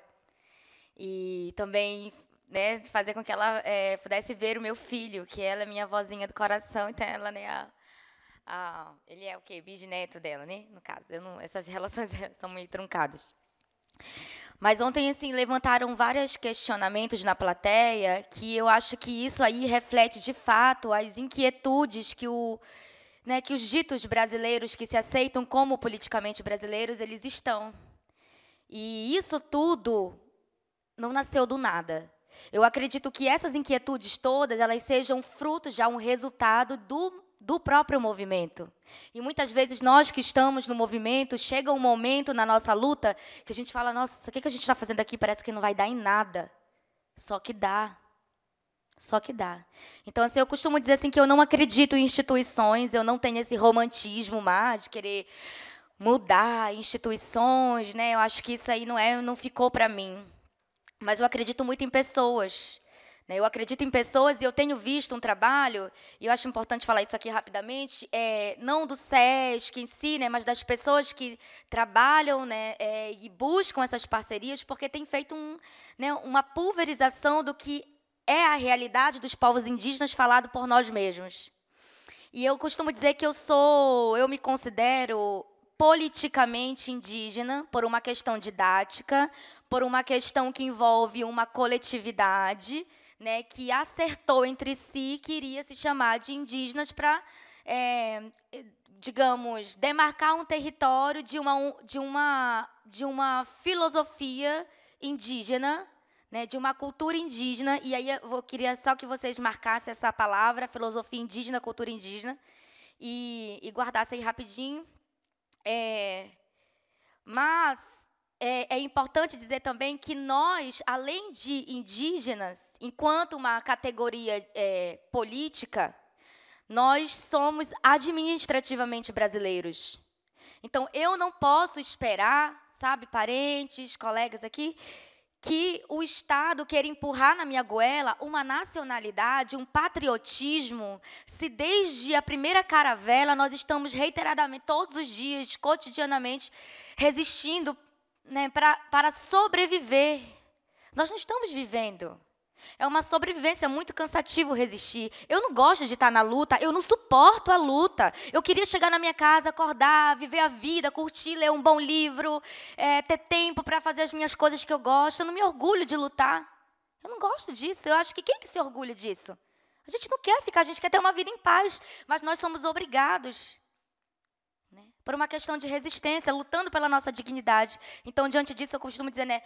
E também, né, fazer com que ela pudesse ver o meu filho, que ela é minha vozinha do coração, então ela, né, ele é o quê? Bisneto dela, né? No caso, essas relações são meio truncadas. Mas ontem, assim, levantaram vários questionamentos na plateia que eu acho que isso aí reflete, de fato, as inquietudes que os ditos brasileiros que se aceitam como politicamente brasileiros, eles estão. E isso tudo não nasceu do nada. Eu acredito que essas inquietudes todas, elas sejam frutos, já um resultado do próprio movimento. E muitas vezes nós que estamos no movimento, chega um momento na nossa luta que a gente fala, nossa, o que a gente está fazendo aqui parece que não vai dar em nada. Só que dá. Só que dá. Então, assim, eu costumo dizer assim, que eu não acredito em instituições, eu não tenho esse romantismo mais de querer mudar instituições, né? Eu acho que isso aí não ficou para mim. Mas eu acredito muito em pessoas. Né? Eu acredito em pessoas e eu tenho visto um trabalho, e eu acho importante falar isso aqui rapidamente, não do SESC em si, né, mas das pessoas que trabalham, né, e buscam essas parcerias, porque tem feito uma pulverização do que é a realidade dos povos indígenas falado por nós mesmos. E eu costumo dizer que eu me considero politicamente indígena por uma questão didática, por uma questão que envolve uma coletividade, né, que acertou entre si que iria se chamar de indígenas para, digamos, demarcar um território de uma filosofia indígena, né, de uma cultura indígena. E aí eu queria só que vocês marcassem essa palavra, filosofia indígena, cultura indígena, e guardassem aí rapidinho. Mas é importante dizer também que nós, além de indígenas, enquanto uma categoria política, nós somos administrativamente brasileiros. Então, eu não posso esperar, sabe, parentes, colegas aqui, que o Estado queira empurrar na minha goela uma nacionalidade, um patriotismo, se desde a primeira caravela nós estamos reiteradamente, todos os dias, cotidianamente, resistindo, né, para sobreviver. Nós não estamos vivendo. É uma sobrevivência, muito cansativo resistir. Eu não gosto de estar na luta, eu não suporto a luta. Eu queria chegar na minha casa, acordar, viver a vida, curtir, ler um bom livro, ter tempo para fazer as minhas coisas que eu gosto. Eu não me orgulho de lutar. Eu não gosto disso. Eu acho que quem que se orgulha disso? A gente não quer ficar, a gente quer ter uma vida em paz, mas nós somos obrigados, né, por uma questão de resistência, lutando pela nossa dignidade. Então, diante disso, eu costumo dizer, né,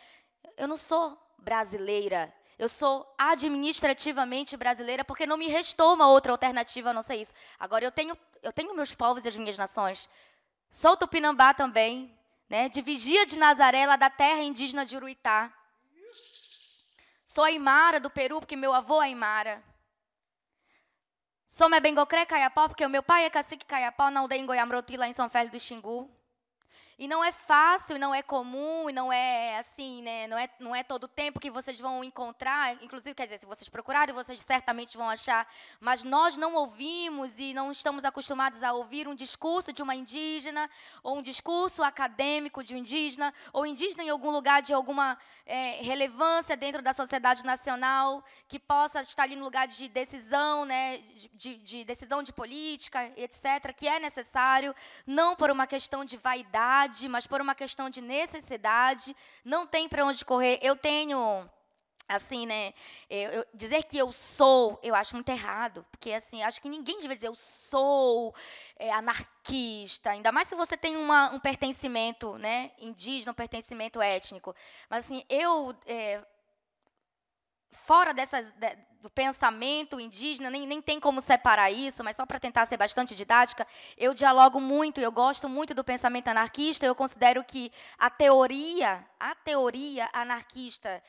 eu não sou brasileira, eu sou administrativamente brasileira, porque não me restou uma outra alternativa a não ser isso. Agora, eu tenho meus povos e as minhas nações. Sou tupinambá também, né, de Vigia de Nazaré, lá da terra indígena de Uruitá. Sou aimara do Peru, porque meu avô é aimara. Sou Mebengocré Caiapó, porque o meu pai é cacique Caiapó, na aldeia em Goiamroti, lá em São Félix do Xingu. E não é fácil, não é comum, e não é assim, né? Não é todo o tempo que vocês vão encontrar. Inclusive, quer dizer, se vocês procurarem, vocês certamente vão achar. Mas nós não ouvimos e não estamos acostumados a ouvir um discurso de uma indígena, ou um discurso acadêmico de um indígena, ou indígena em algum lugar de alguma relevância dentro da sociedade nacional, que possa estar ali no lugar de decisão, né? De decisão de política, etc., que é necessário, não por uma questão de vaidade, mas por uma questão de necessidade. Não tem para onde correr. Eu tenho, assim, né, dizer que eu acho muito errado, porque, assim, acho que ninguém deve dizer eu sou anarquista, ainda mais se você tem um pertencimento, né, indígena, um pertencimento étnico. Mas, assim, fora do pensamento indígena, nem tem como separar isso, mas só para tentar ser bastante didática, eu dialogo muito, eu gosto muito do pensamento anarquista. Eu considero que a teoria anarquista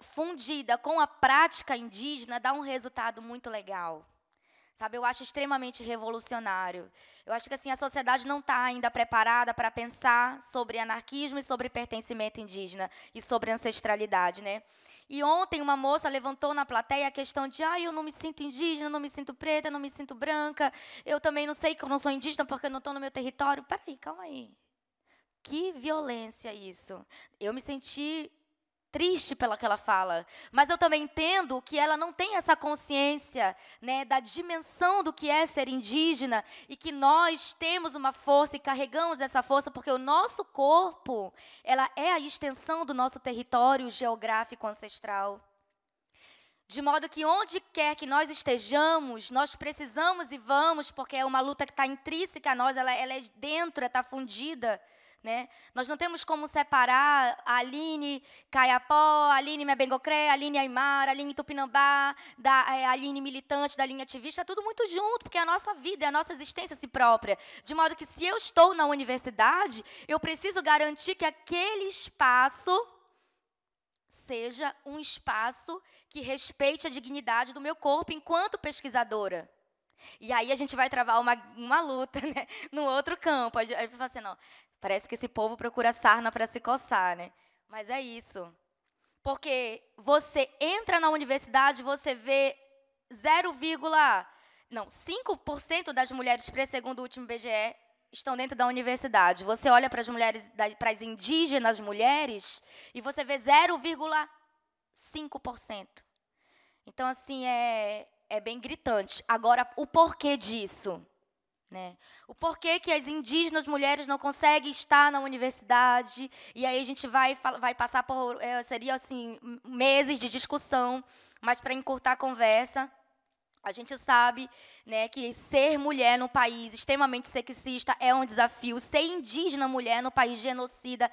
fundida com a prática indígena dá um resultado muito legal. Sabe, eu acho extremamente revolucionário. Eu acho que, assim, a sociedade não está ainda preparada para pensar sobre anarquismo e sobre pertencimento indígena e sobre ancestralidade, né? E ontem uma moça levantou na plateia a questão de eu não me sinto indígena, não me sinto preta, não me sinto branca, eu também não sei que eu não sou indígena porque eu não estou no meu território. Peraí, calma aí. Que violência isso. Eu me senti triste pela que ela fala, mas eu também entendo que ela não tem essa consciência, né, da dimensão do que é ser indígena, e que nós temos uma força e carregamos essa força porque o nosso corpo, ela é a extensão do nosso território geográfico ancestral. De modo que onde quer que nós estejamos, nós precisamos e vamos, porque é uma luta que está intrínseca a nós, ela é dentro, está fundida, né? Nós não temos como separar a Aline Caiapó, a Aline Mebengocré, a Aline Aimara, a Aline Tupinambá, a Aline militante, da Aline ativista, é tudo muito junto, porque é a nossa vida, é a nossa existência si própria. De modo que, se eu estou na universidade, eu preciso garantir que aquele espaço seja um espaço que respeite a dignidade do meu corpo enquanto pesquisadora. E aí a gente vai travar uma luta, né, no outro campo. Aí eu falo assim, não, parece que esse povo procura sarna para se coçar, né? Mas é isso. Porque você entra na universidade, você vê 5% das mulheres, segundo o último IBGE, estão dentro da universidade. Você olha para as mulheres, para as indígenas mulheres, e você vê 0,5%. Então, assim, é bem gritante. Agora, o porquê disso? Né? O porquê que as indígenas mulheres não conseguem estar na universidade, e aí a gente vai passar por, seria assim, meses de discussão, mas para encurtar a conversa, a gente sabe, né, que ser mulher no país extremamente sexista é um desafio, ser indígena mulher no país genocida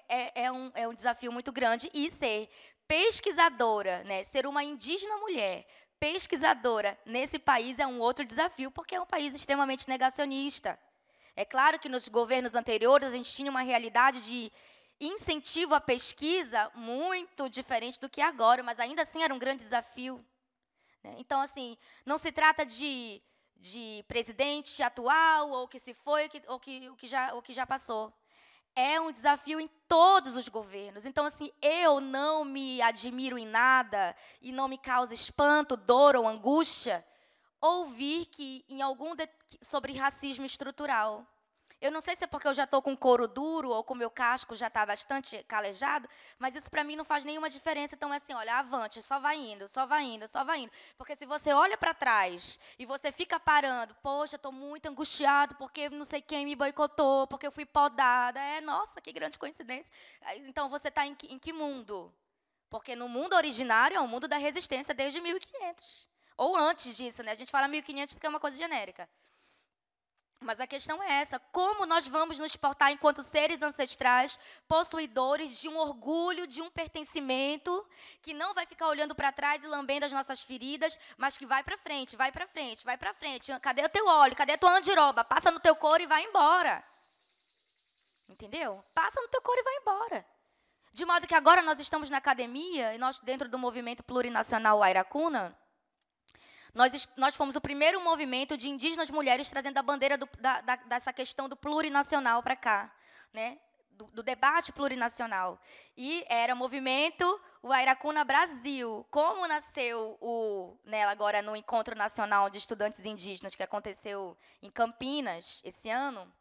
é um desafio muito grande, e ser pesquisadora, né, ser uma indígena mulher, pesquisadora nesse país é um outro desafio, porque é um país extremamente negacionista. É claro que nos governos anteriores a gente tinha uma realidade de incentivo à pesquisa muito diferente do que agora, mas ainda assim era um grande desafio. Então, assim, não se trata de presidente atual, ou que se foi, ou que já passou. É um desafio em todos os governos. Então, assim, eu não me admiro em nada e não me causa espanto, dor ou angústia ouvir que sobre racismo estrutural. Eu não sei se é porque eu já estou com couro duro ou com meu casco já está bastante calejado, mas isso para mim não faz nenhuma diferença. Então, é assim, olha, avante, só vai indo, só vai indo, só vai indo. Porque se você olha para trás e você fica parando, poxa, estou muito angustiado porque não sei quem me boicotou, porque eu fui podada. Nossa, que grande coincidência. Então, você está em que mundo? Porque no mundo originário é o mundo da resistência desde 1500. Ou antes disso, né? A gente fala 1500 porque é uma coisa genérica. Mas a questão é essa, como nós vamos nos portar enquanto seres ancestrais, possuidores de um orgulho, de um pertencimento, que não vai ficar olhando para trás e lambendo as nossas feridas, mas que vai para frente, vai para frente, vai para frente. Cadê o teu óleo? Cadê a tua andiroba? Passa no teu couro e vai embora. Entendeu? Passa no teu couro e vai embora. De modo que agora nós estamos na academia, e nós dentro do movimento plurinacional Airacuna, nós fomos o primeiro movimento de indígenas mulheres trazendo a bandeira dessa questão do plurinacional para cá, né? Do debate plurinacional. E era o movimento o Airacuna Brasil. Como nasceu agora no Encontro Nacional de Estudantes Indígenas, que aconteceu em Campinas esse ano,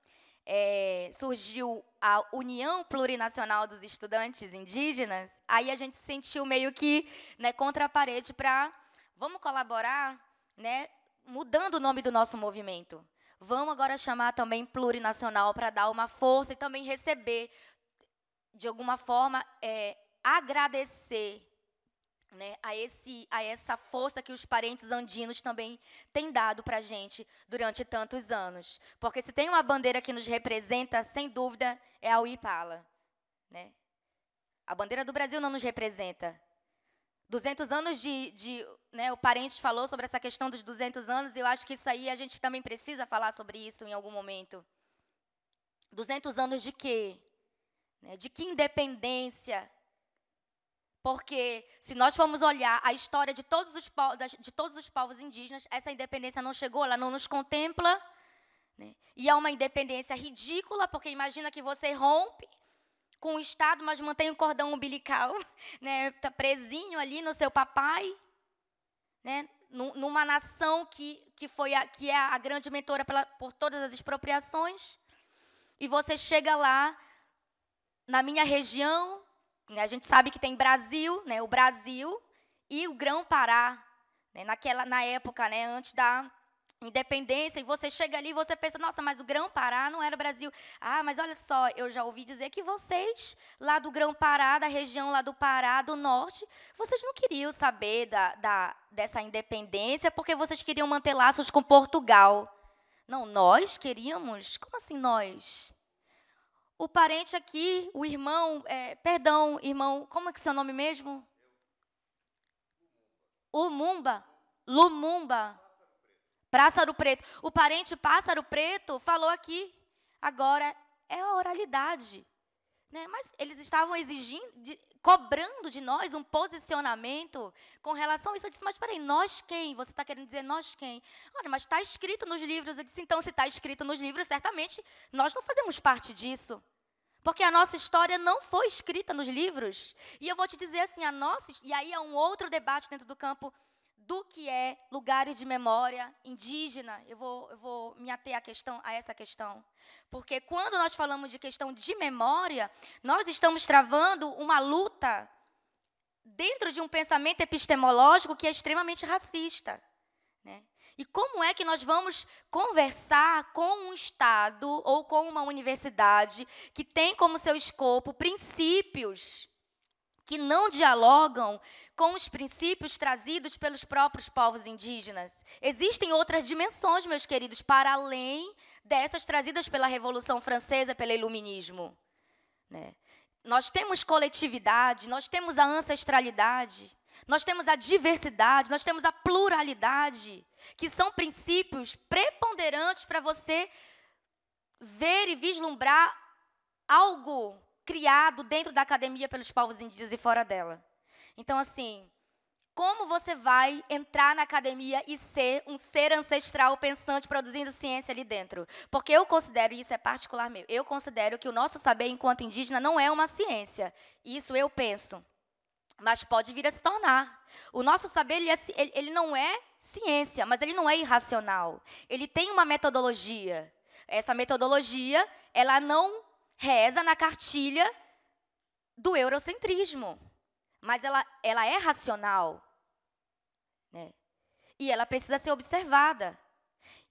surgiu a União Plurinacional dos Estudantes Indígenas, aí a gente se sentiu meio que, né, contra a parede para... Vamos colaborar, né, mudando o nome do nosso movimento. Vamos agora chamar também plurinacional para dar uma força e também receber, de alguma forma, agradecer, né, a essa força que os parentes andinos também têm dado para a gente durante tantos anos. Porque se tem uma bandeira que nos representa, sem dúvida, é a Uipala. Né? A bandeira do Brasil não nos representa. 200 anos né, o parente falou sobre essa questão dos 200 anos, e eu acho que isso aí a gente também precisa falar sobre isso em algum momento. 200 anos de quê? Né, de que independência? Porque, se nós formos olhar a história de todos os povos indígenas, essa independência não chegou, ela não nos contempla. Né, e é uma independência ridícula, porque imagina que você rompe com o Estado, mas mantém o cordão umbilical, né, tá presinho ali no seu papai, né, numa nação que é a grande mentora por todas as expropriações, e você chega lá, na minha região, né, a gente sabe que tem Brasil, né, o Brasil e o Grão-Pará, né, na época, né, antes da independência, e você chega ali e você pensa, nossa, mas o Grão-Pará não era Brasil. Ah, mas olha só, eu já ouvi dizer que vocês, lá do Grão-Pará, da região lá do Pará, do norte, vocês não queriam saber dessa independência porque vocês queriam manter laços com Portugal. Não, nós queríamos? Como assim nós? O parente aqui, o irmão, perdão, irmão, como é que é seu nome mesmo? Lumumba. Pássaro Preto. O parente Pássaro Preto falou aqui, agora é a oralidade. Né? Mas eles estavam exigindo... cobrando de nós um posicionamento com relação a isso. Eu disse, mas peraí, nós quem? Você está querendo dizer nós quem? Olha, mas está escrito nos livros. Eu disse, então, se está escrito nos livros, certamente nós não fazemos parte disso. Porque a nossa história não foi escrita nos livros. E eu vou te dizer assim, e aí é um outro debate dentro do campo do que é lugares de memória indígena. Eu vou me ater a essa questão. Porque quando nós falamos de questão de memória, nós estamos travando uma luta dentro de um pensamento epistemológico que é extremamente racista, né? E como é que nós vamos conversar com um Estado ou com uma universidade que tem como seu escopo princípios que não dialogam com os princípios trazidos pelos próprios povos indígenas? Existem outras dimensões, meus queridos, para além dessas trazidas pela Revolução Francesa, pelo Iluminismo, né? Nós temos coletividade, nós temos a ancestralidade, nós temos a diversidade, nós temos a pluralidade, que são princípios preponderantes para você ver e vislumbrar algo criado dentro da academia pelos povos indígenas e fora dela. Então, assim, como você vai entrar na academia e ser um ser ancestral pensante, produzindo ciência ali dentro? Porque eu considero, e isso é particular meu, eu considero que o nosso saber enquanto indígena não é uma ciência. Isso eu penso. Mas pode vir a se tornar. O nosso saber, ele não é ciência, mas ele não é irracional. Ele tem uma metodologia. Essa metodologia, ela não reza na cartilha do eurocentrismo, mas ela é racional, né? E ela precisa ser observada.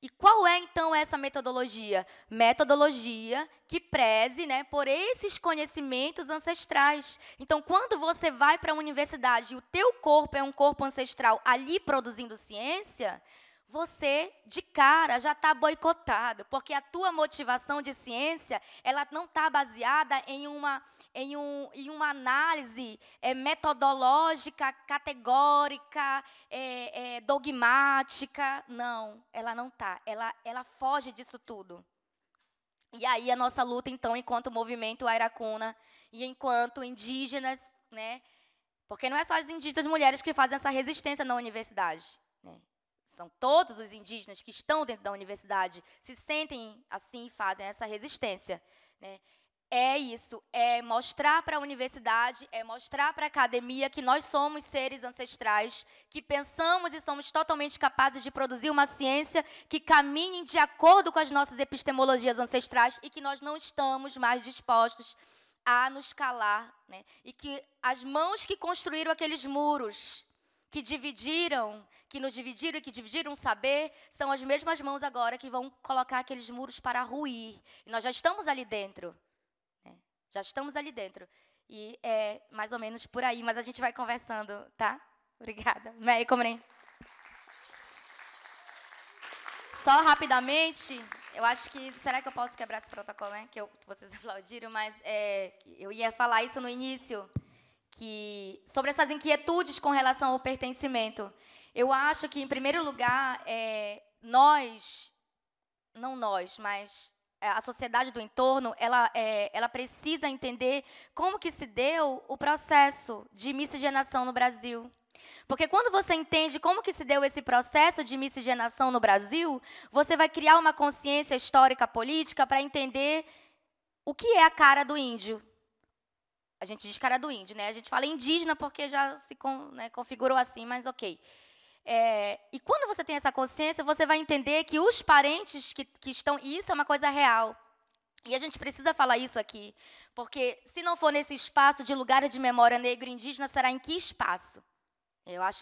E qual é, então, essa metodologia? Metodologia que preze, né, por esses conhecimentos ancestrais. Então, quando você vai para a universidade e o teu corpo é um corpo ancestral ali produzindo ciência, você, de cara, já está boicotado, porque a tua motivação de ciência, ela não está baseada em uma análise metodológica, categórica, dogmática. Não, ela não está. Ela foge disso tudo. E aí a nossa luta, então, enquanto movimento Airacuna e enquanto indígenas, né? Porque não é só as indígenas mulheres que fazem essa resistência na universidade, né? São todos os indígenas que estão dentro da universidade, se sentem assim e fazem essa resistência, né? É isso, é mostrar para a universidade, é mostrar para a academia que nós somos seres ancestrais, que pensamos e somos totalmente capazes de produzir uma ciência que caminhe de acordo com as nossas epistemologias ancestrais e que nós não estamos mais dispostos a nos calar, né? E que as mãos que construíram aqueles muros, que nos dividiram e que dividiram o saber, são as mesmas mãos agora que vão colocar aqueles muros para ruir. E nós já estamos ali dentro. Né? Já estamos ali dentro. E é mais ou menos por aí, mas a gente vai conversando, tá? Obrigada. Mei, Comrém. Só rapidamente, eu acho que... Será que eu posso quebrar esse protocolo, né? Que vocês aplaudiram, mas eu ia falar isso no início, sobre essas inquietudes com relação ao pertencimento. Eu acho que, em primeiro lugar, mas a sociedade do entorno, ela precisa entender como que se deu o processo de miscigenação no Brasil. Porque quando você entende como que se deu esse processo de miscigenação no Brasil, você vai criar uma consciência histórica política para entender o que é a cara do índio. A gente diz cara do índio, né? A gente fala indígena porque já se configurou assim, mas ok. E quando você tem essa consciência, você vai entender que os parentes que estão... E isso é uma coisa real. E a gente precisa falar isso aqui, porque se não for nesse espaço de lugares de memória negro e indígena, será em que espaço?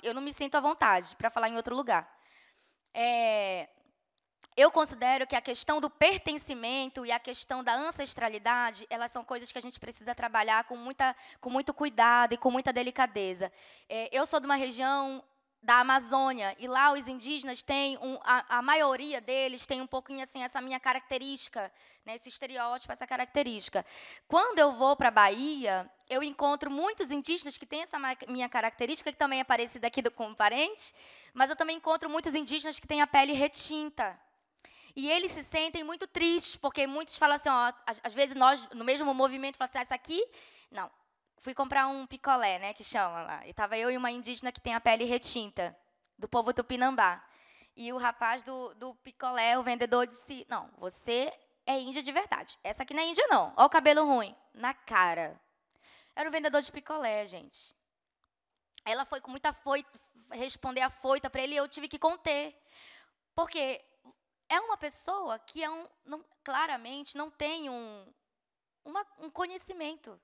Eu não me sinto à vontade para falar em outro lugar. Eu considero que a questão do pertencimento e a questão da ancestralidade, elas são coisas que a gente precisa trabalhar com muito cuidado e com muita delicadeza. Eu sou de uma região da Amazônia, e lá os indígenas têm, a maioria deles tem um pouquinho assim, essa minha característica, né, esse estereótipo, essa característica. Quando eu vou para a Bahia, eu encontro muitos indígenas que têm essa minha característica, que também é parecida aqui com um parente, mas eu também encontro muitos indígenas que têm a pele retinta. E eles se sentem muito tristes, porque muitos falam assim, às vezes nós, no mesmo movimento, falamos assim, essa aqui, não, fui comprar um picolé, né, que chama lá. E tava eu e uma indígena que tem a pele retinta, do povo tupinambá. E o rapaz do picolé, o vendedor, disse, não, você é índia de verdade. Essa aqui não é índia, não. Olha o cabelo ruim. Na cara. Era o vendedor de picolé, gente. Ela foi com muita foita, responder a foita para ele, e eu tive que conter. Porque é uma pessoa que claramente não tem um conhecimento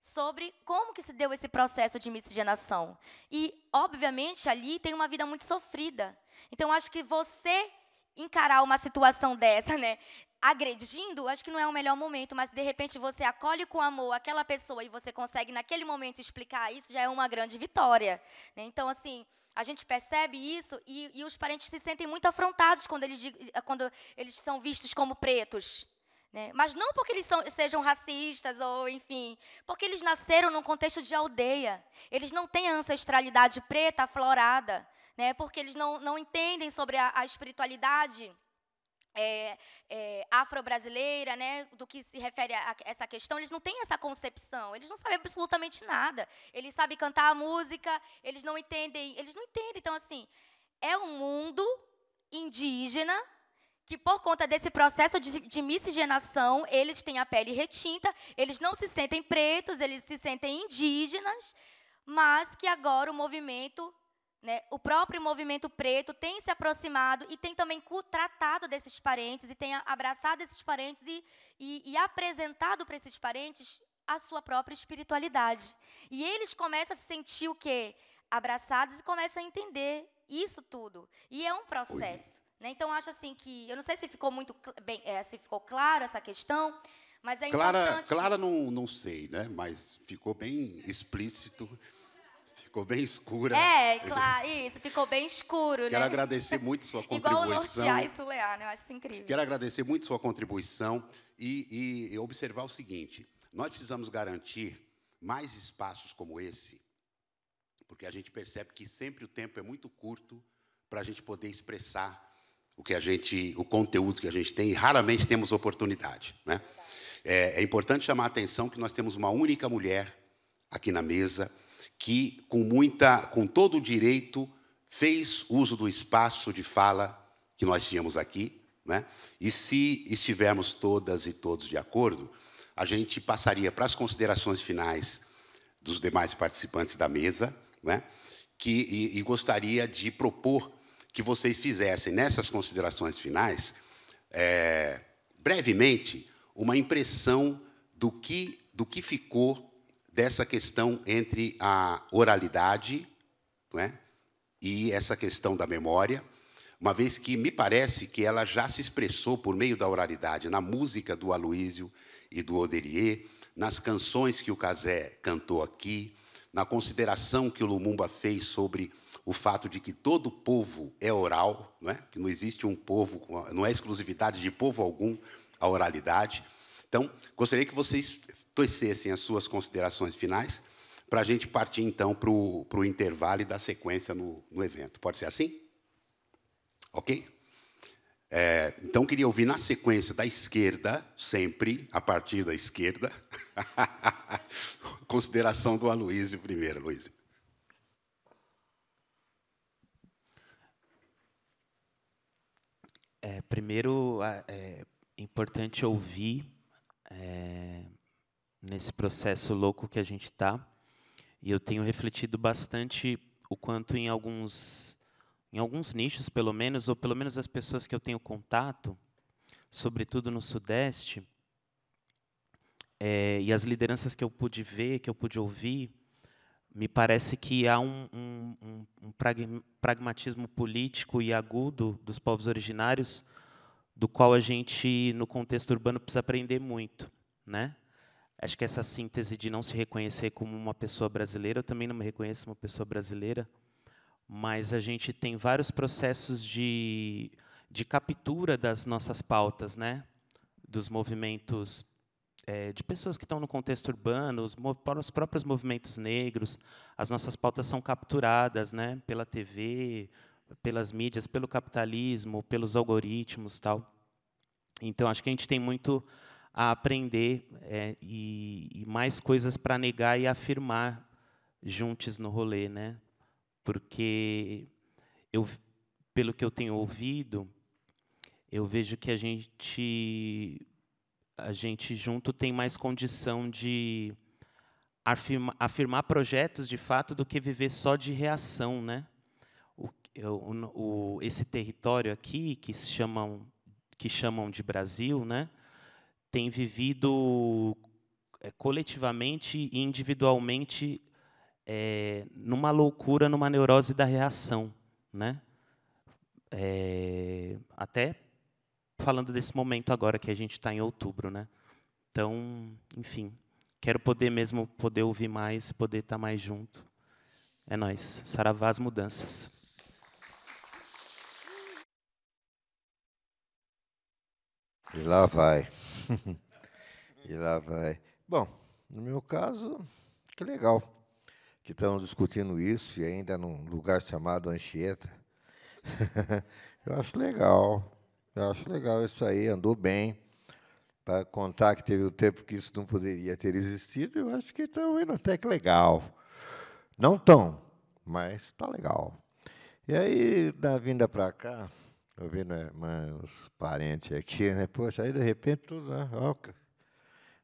sobre como que se deu esse processo de miscigenação. E, obviamente, ali tem uma vida muito sofrida. Então, acho que você encarar uma situação dessa, né, agredindo, acho que não é o melhor momento, mas, de repente, você acolhe com amor aquela pessoa e você consegue, naquele momento, explicar isso, já é uma grande vitória. Né? Então, assim, a gente percebe isso e os parentes se sentem muito afrontados quando eles são vistos como pretos. Né? Mas não porque eles sejam racistas, ou enfim, porque eles nasceram num contexto de aldeia. Eles não têm a ancestralidade preta aflorada, né? Porque eles não entendem sobre a espiritualidade afro-brasileira, né? Do que se refere a essa questão. Eles não têm essa concepção, eles não sabem absolutamente nada. Eles sabem cantar a música, eles não entendem. Então, assim, é um mundo indígena que, por conta desse processo de miscigenação, eles têm a pele retinta, eles não se sentem pretos, eles se sentem indígenas, mas que agora o movimento, né, o próprio movimento preto tem se aproximado e tem também tratado desses parentes, e tem abraçado esses parentes e apresentado para esses parentes a sua própria espiritualidade. E eles começam a se sentir o quê? Abraçados, e começam a entender isso tudo. E é um processo. Então, acho assim que... Eu não sei se ficou muito bem, se ficou claro essa questão, mas é importante... Clara não sei, né? Mas ficou bem explícito, ficou bem escura. Claro, isso, ficou bem escuro. Quero agradecer muito sua contribuição. Igual o nortear e sulear, né? Eu acho isso incrível. Quero agradecer muito sua contribuição e observar o seguinte, nós precisamos garantir mais espaços como esse, porque a gente percebe que sempre o tempo é muito curto para a gente poder expressar o conteúdo que a gente tem, e raramente temos oportunidade. Né? É importante chamar a atenção que nós temos uma única mulher aqui na mesa que, com todo o direito, fez uso do espaço de fala que nós tínhamos aqui. Né? E, se estivermos todas e todos de acordo, a gente passaria para as considerações finais dos demais participantes da mesa, né? E gostaria de propor que vocês fizessem, nessas considerações finais, brevemente, uma impressão do que ficou dessa questão entre a oralidade, não é, e essa questão da memória, uma vez que me parece que ela já se expressou por meio da oralidade na música do Aloísio e do Oderiê, nas canções que o Cazé cantou aqui, na consideração que o Lumumba fez sobre o fato de que todo povo é oral, não é? Que não existe um povo, não é exclusividade de povo algum a oralidade. Então, gostaria que vocês tecessem as suas considerações finais para a gente partir, então, para o intervalo e dar sequência no evento. Pode ser assim? Ok? Então, queria ouvir na sequência da esquerda, sempre, a partir da esquerda, consideração do Aloísio primeiro, Aloísio. Primeiro, é importante ouvir nesse processo louco que a gente está, e eu tenho refletido bastante o quanto em alguns nichos, pelo menos, ou pelo menos as pessoas que eu tenho contato, sobretudo no Sudeste, e as lideranças que eu pude ver, que eu pude ouvir, me parece que há um pragmatismo político e agudo dos povos originários, do qual a gente, no contexto urbano, precisa aprender muito. Né? Acho que essa síntese de não se reconhecer como uma pessoa brasileira, eu também não me reconheço uma pessoa brasileira, mas a gente tem vários processos de captura das nossas pautas, né? Dos movimentos de pessoas que estão no contexto urbano, os próprios movimentos negros, as nossas pautas são capturadas, né? Pela TV, pelas mídias, pelo capitalismo, pelos algoritmos, tal. Então, acho que a gente tem muito a aprender e mais coisas para negar e afirmar juntos no rolê, né? Porque pelo que eu tenho ouvido, eu vejo que a gente junto tem mais condição de afirmar projetos de fato do que viver só de reação, né? Esse território aqui que chamam de Brasil, né? Tem vivido coletivamente e individualmente numa loucura, numa neurose da reação, né? Até falando desse momento agora que a gente está em outubro, né? Então, enfim, quero poder ouvir mais, poder estar mais junto. É nóis. Saravá as mudanças. E lá vai. E lá vai. Bom, no meu caso, que legal que estamos discutindo isso e ainda num lugar chamado Anchieta. Eu acho legal. Eu acho legal isso aí, andou bem. Para contar que teve o tempo que isso não poderia ter existido, eu acho que está indo até que legal. Não tão, mas está legal. E aí, da vinda para cá, eu vendo os parentes aqui, né? Poxa, aí de repente tudo, né?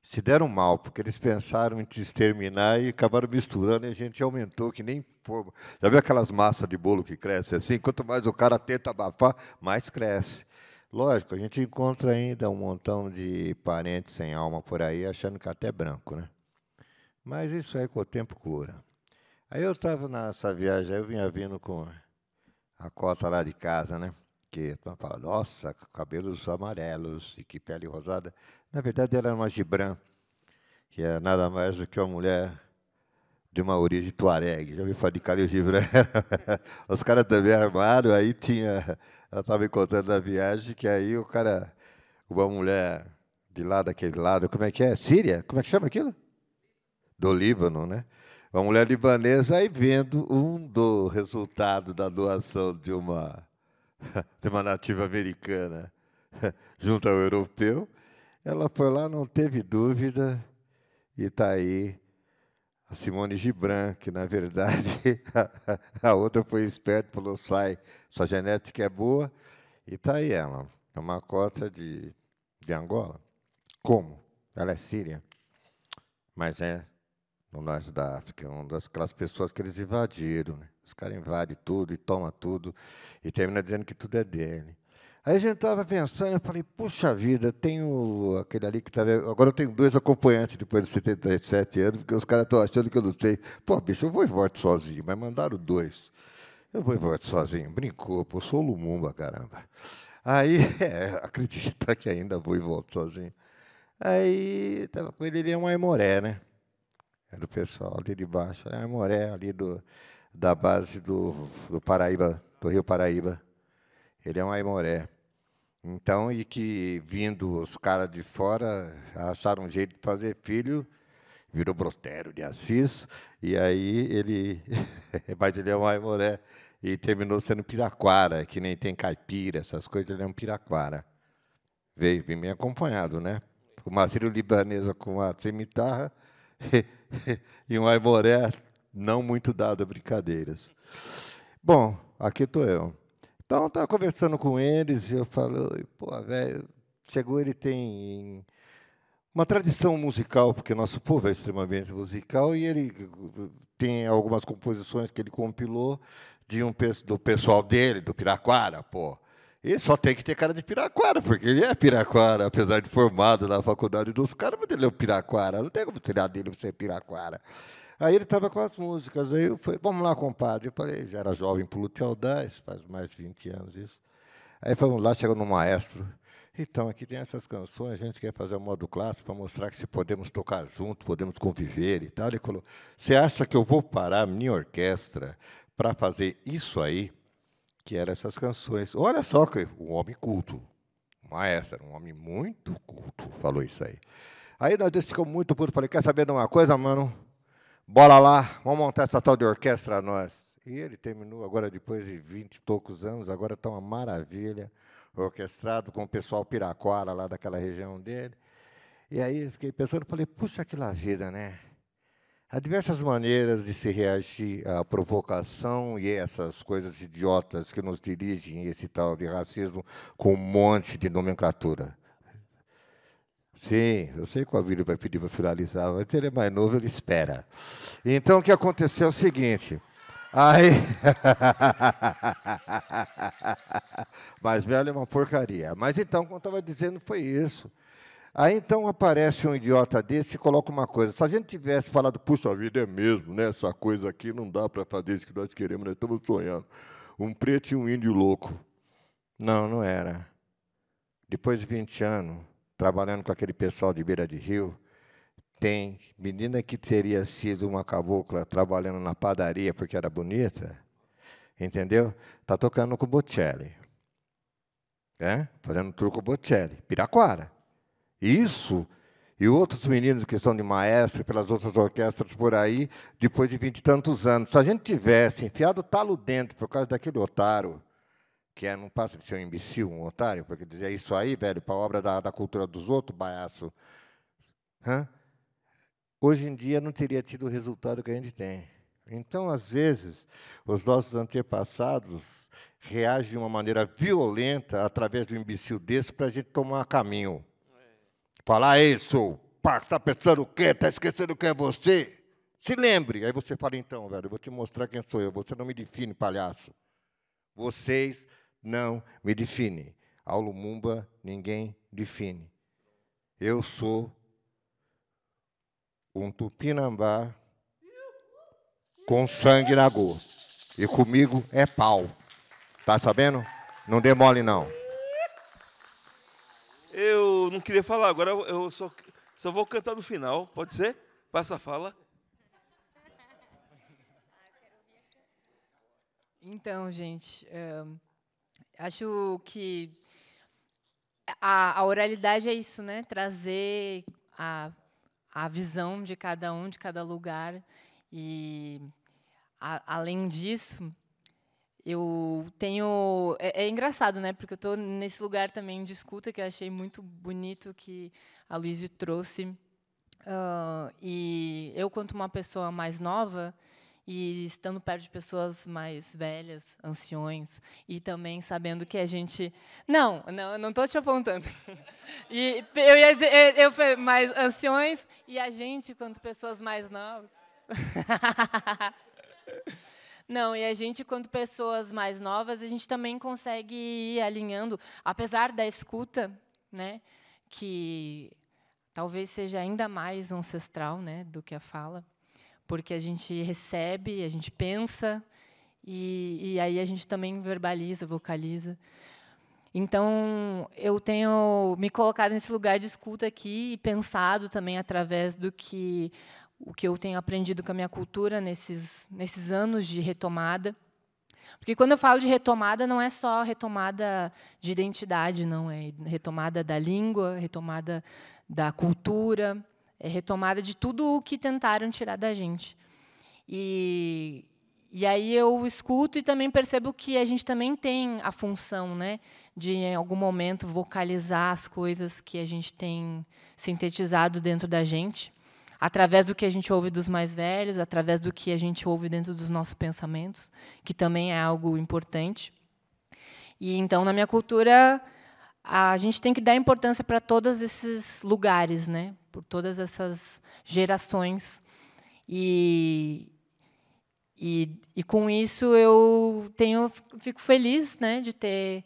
Se deram mal, porque eles pensaram em te exterminar e acabaram misturando e a gente aumentou, que nem forma. Já viu aquelas massas de bolo que crescem assim? Quanto mais o cara tenta abafar, mais cresce. Lógico, a gente encontra ainda um montão de parentes sem alma por aí, achando que até é branco, né? Mas isso aí com o tempo cura. Aí eu estava nessa viagem, eu vinha vindo com a cota lá de casa, né? Que tu fala, nossa, cabelos amarelos e que pele rosada. Na verdade, ela era uma gibran, que é nada mais do que uma mulher de uma origem tuareg. Já ouviu falar de Khalil Gibran? Os caras também armaram, aí tinha... Ela estava me contando na viagem que aí o cara, uma mulher de lá, daquele lado, como é que é? Síria? Como é que chama aquilo? Do Líbano, né? Uma mulher libanesa aí vendo do resultado da doação de uma nativa americana junto ao europeu. Ela foi lá, não teve dúvida, e está aí a Simone Gibran, que, na verdade, a outra foi esperta, falou, sai, sua genética é boa, e está aí ela. É uma cota de Angola. Como? Ela é síria, mas é no norte da África, é uma daquelas pessoas que eles invadiram, né? Os caras invadem tudo e tomam tudo, e termina dizendo que tudo é dele. Aí a gente estava pensando, eu falei, puxa vida, tenho aquele ali que está... Agora eu tenho 2 acompanhantes depois de 77 anos, porque os caras estão achando que eu não tenho. Pô, bicho, eu vou e volto sozinho, mas mandaram 2. Eu vou e volto sozinho. Brincou, pô, sou Lumumba, caramba. Aí, acredita que ainda vou e volto sozinho. Aí, estava com ele é um Aimoré, né? Era o pessoal ali de baixo, era Aimoré, ali da base do Paraíba, do Rio Paraíba. Ele é um Aimoré. Então, e que vindo os caras de fora, acharam um jeito de fazer filho, virou Brotério de Assis, e aí ele, mas ele é um Aimoré, e terminou sendo Piraquara, que nem tem caipira, essas coisas, ele é um Piraquara. Veio bem acompanhado, né? Uma sírio-libanesa com a cimitarra e um Aimoré não muito dado a brincadeiras. Bom, aqui estou eu. Então, estava conversando com eles e eu falei, pô, velho, chegou, ele tem uma tradição musical, porque nosso povo é extremamente musical, e ele tem algumas composições que ele compilou do pessoal dele, do Piraquara, pô. E só tem que ter cara de Piraquara, porque ele é Piraquara, apesar de formado na faculdade dos caras, mas ele é um Piraquara, não tem como tirar dele ser Piraquara. Aí ele estava com as músicas, aí eu falei, vamos lá, compadre. Eu falei, já era jovem para o Lutealdaz, faz mais de 20 anos isso. Aí fomos lá, chegou no maestro. Então, aqui tem essas canções, a gente quer fazer um modo clássico para mostrar que se podemos tocar junto, podemos conviver e tal. Ele falou, você acha que eu vou parar a minha orquestra para fazer isso aí? Que eram essas canções. Olha só, um homem culto, o maestro, era um homem muito culto, falou isso aí. Aí nós ficamos muito putos, falei, quer saber de uma coisa, mano? Bora lá, vamos montar essa tal de orquestra nós. E ele terminou agora, depois de 20 e poucos anos, agora está uma maravilha, orquestrado com o pessoal Piraquara lá daquela região dele. E aí eu fiquei pensando, falei, puxa, aquela vida, né? Há diversas maneiras de se reagir à provocação e essas coisas idiotas que nos dirigem, esse tal de racismo, com um monte de nomenclatura. Sim, eu sei que o Abílio vai pedir para finalizar, mas ele é mais novo, ele espera. Então, o que aconteceu é o seguinte. Aí... mais velho é uma porcaria. Mas, então, como eu estava dizendo, foi isso. Aí, então, aparece um idiota desse e coloca uma coisa. Se a gente tivesse falado, puxa vida, é mesmo, né? Essa coisa aqui não dá para fazer isso que nós queremos, nós estamos sonhando. Um preto e um índio louco. Não, não era. Depois de 20 anos, trabalhando com aquele pessoal de Beira de Rio, tem menina que teria sido uma cabocla trabalhando na padaria porque era bonita, entendeu? Está tocando com o Bocelli. Fazendo tour com o Bocelli. Piraquara. Isso, e outros meninos que são de maestro, pelas outras orquestras por aí, depois de 20 e tantos anos. Se a gente tivesse enfiado o talo dentro por causa daquele otário, que não passa de ser um imbecil, um otário, porque dizer isso aí, velho, para a obra da cultura dos outros, baiaço, hoje em dia não teria tido o resultado que a gente tem. Então, às vezes, os nossos antepassados reagem de uma maneira violenta através do imbecil desse para a gente tomar caminho. Falar isso, está pensando o quê? Está esquecendo quem é você? Se lembre. Aí você fala, então, velho, eu vou te mostrar quem sou eu. Você não me define, palhaço. Vocês não me definem. Ao Lumumba, ninguém define. Eu sou um tupinambá com sangue na goa. E comigo é pau. Tá sabendo? Não dê mole, não. Eu não queria falar agora, eu só vou cantar no final, pode ser? Passa a fala. Então, gente, acho que a oralidade é isso, né? Trazer a visão de cada um, de cada lugar. E, além disso, eu tenho... É engraçado, né? Porque eu estou nesse lugar também de escuta, que eu achei muito bonito que a Luísa trouxe. E eu, quanto uma pessoa mais nova, e estando perto de pessoas mais velhas, anciões, e também sabendo que a gente... Não estou te apontando. E eu ia dizer, eu falei, mais anciões, e a gente, quanto pessoas mais novas... Não, e a gente, quanto pessoas mais novas, a gente também consegue ir alinhando, apesar da escuta, né, que talvez seja ainda mais ancestral, né, do que a fala, porque a gente recebe, a gente pensa, e aí a gente também verbaliza, vocaliza. Então, eu tenho me colocado nesse lugar de escuta aqui e pensado também através do que o que eu tenho aprendido com a minha cultura nesses anos de retomada. Porque, quando eu falo de retomada, não é só retomada de identidade, não. É retomada da língua, retomada da cultura, é retomada de tudo o que tentaram tirar da gente. E aí eu escuto e também percebo que a gente também tem a função, né, de, em algum momento, vocalizar as coisas que a gente tem sintetizado dentro da gente, através do que a gente ouve dos mais velhos, através do que a gente ouve dentro dos nossos pensamentos, que também é algo importante. E, então, na minha cultura, a gente tem que dar importância para todos esses lugares, né, por todas essas gerações. E com isso eu fico feliz, né, de ter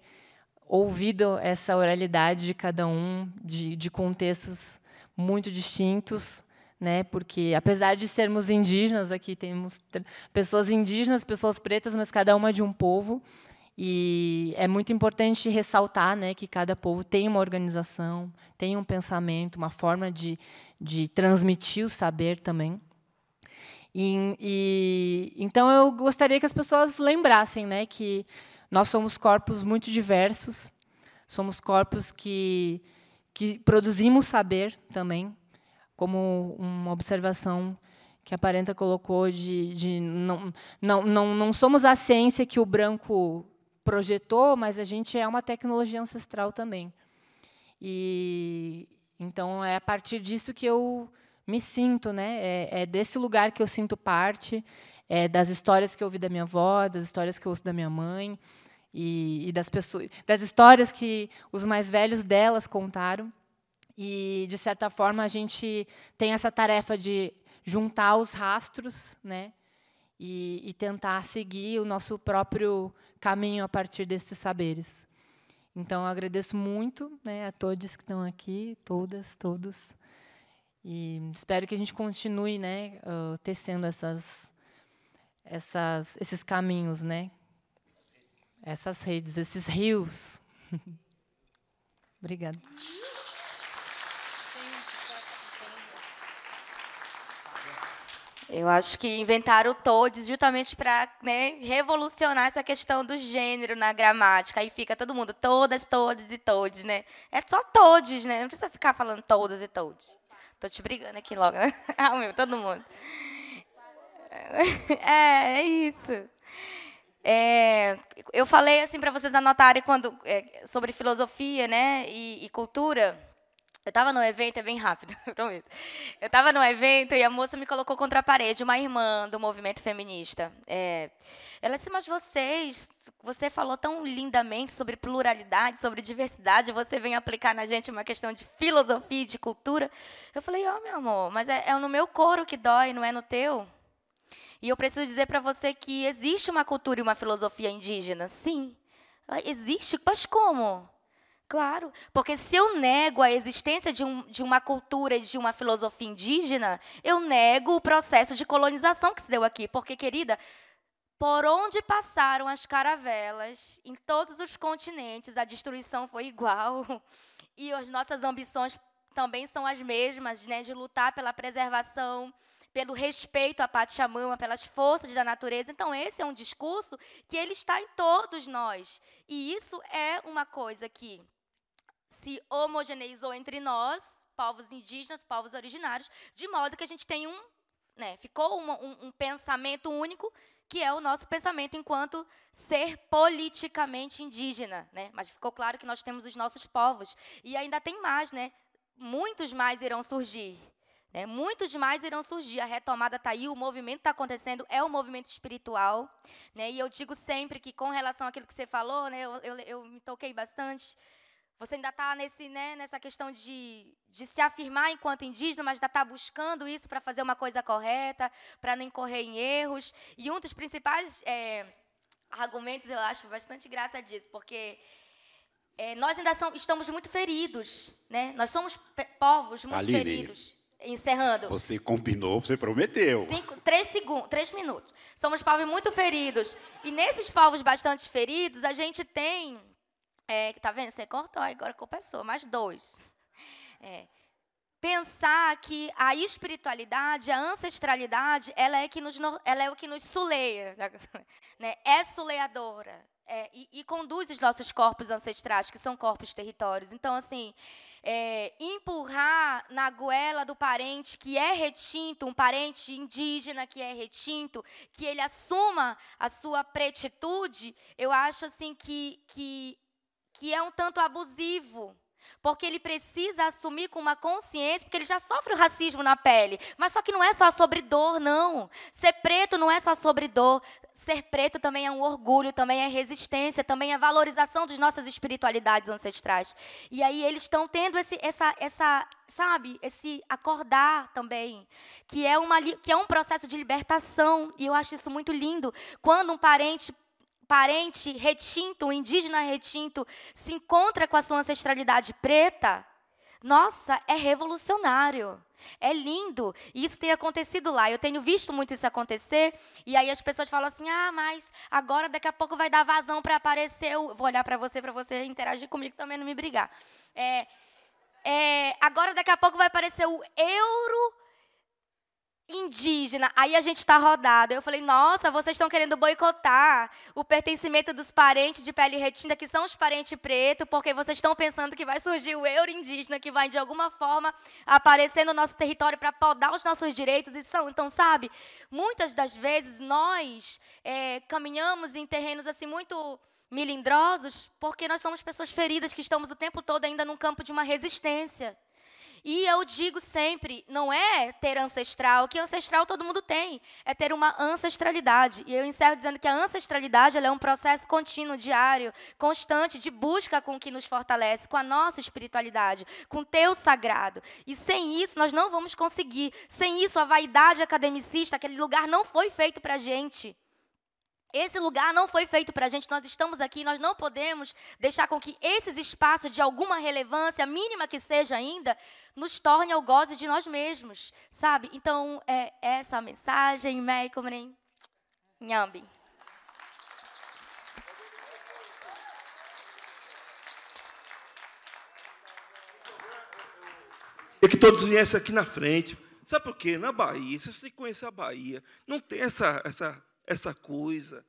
ouvido essa oralidade de cada um, de contextos muito distintos, né, porque, apesar de sermos indígenas, aqui temos pessoas indígenas, pessoas pretas, mas cada uma de um povo. E é muito importante ressaltar, né, que cada povo tem uma organização, tem um pensamento, uma forma de transmitir o saber também. Então, eu gostaria que as pessoas lembrassem, né, que nós somos corpos muito diversos, somos corpos que produzimos saber também, como uma observação que a Parenta colocou não somos a ciência que o branco projetou, mas a gente é uma tecnologia ancestral também. Então, é a partir disso que eu me sinto, né? É desse lugar que eu sinto parte, das histórias que eu ouvi da minha avó, das histórias que eu ouço da minha mãe, e das pessoas, das histórias que os mais velhos delas contaram. E, de certa forma, a gente tem essa tarefa de juntar os rastros, né? E tentar seguir o nosso próprio caminho a partir desses saberes. Então, eu agradeço muito, né, a todos que estão aqui, todas, todos. E espero que a gente continue, né, tecendo esses caminhos, né, essas redes, esses rios. Obrigada. Eu acho que inventaram todes justamente para, né, revolucionar essa questão do gênero na gramática. Aí fica todo mundo, todas, todes e todes, né? É só todes, né? Não precisa ficar falando todas e todes. Tô te brigando aqui logo, né? Ah, meu, todo mundo. É isso. Eu falei assim para vocês anotarem sobre filosofia, né, e cultura. Eu estava num evento, é bem rápido, prometo. Eu estava num evento e a moça me colocou contra a parede, uma irmã do movimento feminista. Ela disse, mas você falou tão lindamente sobre pluralidade, sobre diversidade, você vem aplicar na gente uma questão de filosofia e de cultura. Eu falei, meu amor, mas é no meu couro que dói, não é no teu? E eu preciso dizer para você que existe uma cultura e uma filosofia indígena. Sim, existe, mas como? Claro, porque se eu nego a existência de uma cultura e de uma filosofia indígena, eu nego o processo de colonização que se deu aqui. Porque, querida, por onde passaram as caravelas, em todos os continentes, a destruição foi igual. E as nossas ambições também são as mesmas, né, de lutar pela preservação, pelo respeito à Pachamama, pelas forças da natureza. Então, esse é um discurso que ele está em todos nós. E isso é uma coisa que se homogeneizou entre nós, povos indígenas, povos originários, de modo que a gente tem ficou um pensamento único, que é o nosso pensamento enquanto ser politicamente indígena, né? Mas ficou claro que nós temos os nossos povos. E ainda tem mais, né? Muitos mais irão surgir. Muitos mais irão surgir. A retomada está aí, o movimento está acontecendo, é um movimento espiritual. Né? E eu digo sempre que, com relação àquilo que você falou, né, eu me toquei bastante. Você ainda está nessa questão de se afirmar enquanto indígena, mas ainda está buscando isso para fazer uma coisa correta, para não incorrer em erros. E um dos principais argumentos, eu acho bastante graça disso, porque nós ainda estamos muito feridos. Né? Nós somos povos muito feridos. Encerrando. Você combinou, você prometeu. 3 minutos. Somos povos muito feridos. E nesses povos bastante feridos, a gente tem... tá vendo? Você cortou, agora a culpa é sua. Mais 2. Pensar que a espiritualidade, a ancestralidade, ela é o que nos suleia. Né? É suleadora. E conduz os nossos corpos ancestrais, que são corpos territórios. Então, assim, empurrar na goela do parente que é retinto, um parente indígena que é retinto, que ele assuma a sua pretitude, eu acho assim que é um tanto abusivo. Porque ele precisa assumir com uma consciência, porque ele já sofre o racismo na pele. Mas só que não é só sobre dor, não. Ser preto não é só sobre dor. Ser preto também é um orgulho, também é resistência, também é valorização das nossas espiritualidades ancestrais. E aí eles estão tendo esse acordar também, que é um processo de libertação. E eu acho isso muito lindo. Quando um parente retinto, um indígena retinto, se encontra com a sua ancestralidade preta, nossa, é revolucionário. É lindo. E isso tem acontecido lá. Eu tenho visto muito isso acontecer. E aí as pessoas falam assim, mas agora daqui a pouco vai dar vazão para aparecer Vou olhar para você interagir comigo também, não me brigar. Agora daqui a pouco vai aparecer o euro indígena, aí a gente está rodado. Eu falei, nossa, vocês estão querendo boicotar o pertencimento dos parentes de pele retinta, que são os parentes pretos, porque vocês estão pensando que vai surgir o euro indígena, que vai, de alguma forma, aparecer no nosso território para podar os nossos direitos. Então, sabe, muitas das vezes nós caminhamos em terrenos assim muito melindrosos, porque nós somos pessoas feridas que estamos o tempo todo ainda num campo de uma resistência. E eu digo sempre, não é ter ancestral, que ancestral todo mundo tem, é ter uma ancestralidade. E eu encerro dizendo que a ancestralidade ela é um processo contínuo, diário, constante, de busca com o que nos fortalece, com a nossa espiritualidade, com o teu sagrado. E sem isso, nós não vamos conseguir. Sem isso, a vaidade academicista, aquele lugar não foi feito para a gente. Esse lugar não foi feito para a gente, nós estamos aqui, nós não podemos deixar com que esses espaços de alguma relevância, mínima que seja ainda, nos tornem algozes de nós mesmos, sabe? Então, é essa a mensagem, Meikomren, Nhambi. É que todos viessem aqui na frente. Sabe por quê? Na Bahia, se você conhecer a Bahia, não tem essa coisa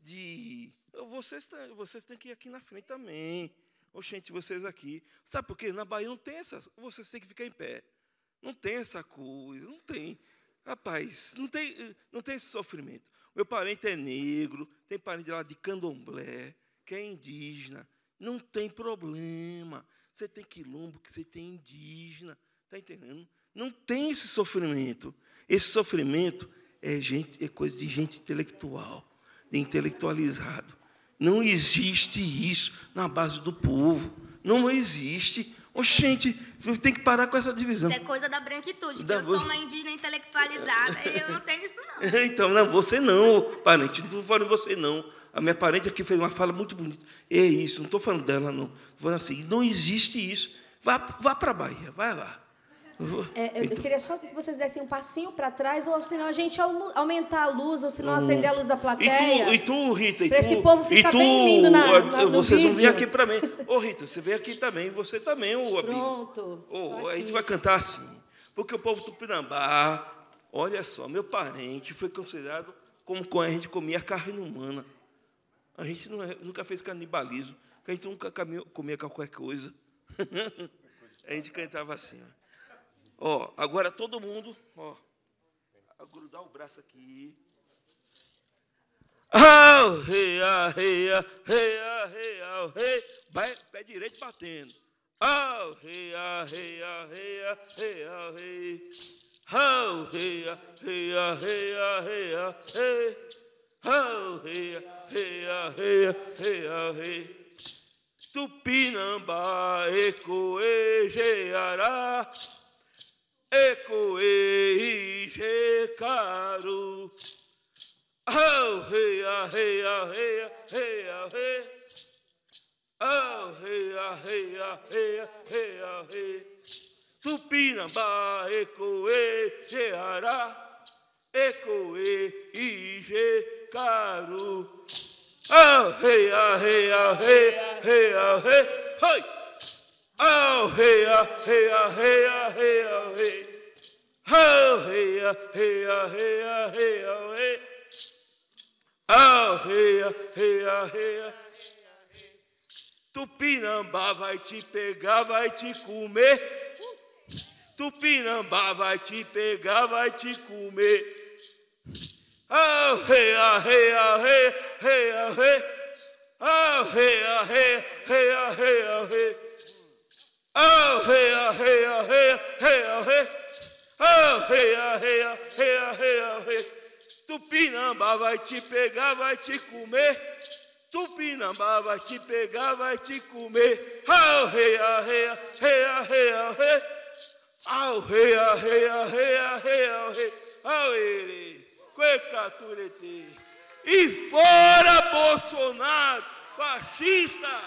de... Vocês têm que ir aqui na frente também. Oxente, vocês aqui. Sabe por quê? Na Bahia não tem essa... Vocês têm que ficar em pé. Não tem essa coisa, não tem. Rapaz, não tem esse sofrimento. Meu parente é negro, tem parente lá de candomblé, que é indígena. Não tem problema. Você tem quilombo, que você tem indígena. Está entendendo? Não tem esse sofrimento. Esse sofrimento é coisa de gente intelectual, de intelectualizado. Não existe isso na base do povo. Não existe. Oxente, tem que parar com essa divisão. Isso é coisa da branquitude, que eu sou uma indígena intelectualizada e eu não tenho isso, não. Então, não, você não, parente. Não estou falando de você, não. A minha parente aqui fez uma fala muito bonita. É isso, não estou falando dela, não. Estou falando assim, não existe isso. Vá para a Bahia, vai lá. Eu queria só que vocês dessem um passinho para trás, ou senão a gente aumentar a luz, ou senão acender a luz da plateia. E tu, Rita, para esse povo ficar bem lindo no vocês vídeo. vão vir aqui para mim. Ô, Rita, você vem aqui também, você também, ô, Abílio. Pronto. A gente vai cantar assim. Porque o povo tupinambá, olha só, meu parente foi considerado como quando a gente comia carne humana. A gente nunca fez canibalismo, porque a gente nunca comia qualquer coisa. A gente cantava assim, ó. Agora todo mundo, ó, grudar o braço aqui. Vai, pé direito batendo. Tupinambá, ecoe, jeará, ecoe, jecaru. Oh, hey, hey, hey, hey, hey. Oh, hey, hey, hey, hey, hey. Tupinambá, ecoe, jeará, ecoe, jecaru. Oh, hey, hey, hey, hey, hey, hey. Oh, hey, hey, hey, hey, hey. Oh, hey, hey, hey, hey, hey. Oh, hey, hey, hey. Tupinambá vai te pegar, vai te comer. Tupinambá vai te pegar, vai te comer. Oh, hey, hey, hey, hey, hey. Oh, hey, hey, hey, hey, hey. Oh, hey, hey, hey, hey, hey. Oh, hey, hey, hey, hey, hey. Tupinambá vai te pegar, vai te comer. Tupinambá vai te pegar, vai te comer. Oh, hey, hey, hey, hey, hey. Oh, hey, hey, hey, hey, hey. Oh, ele. E fora Bolsonaro, fascista!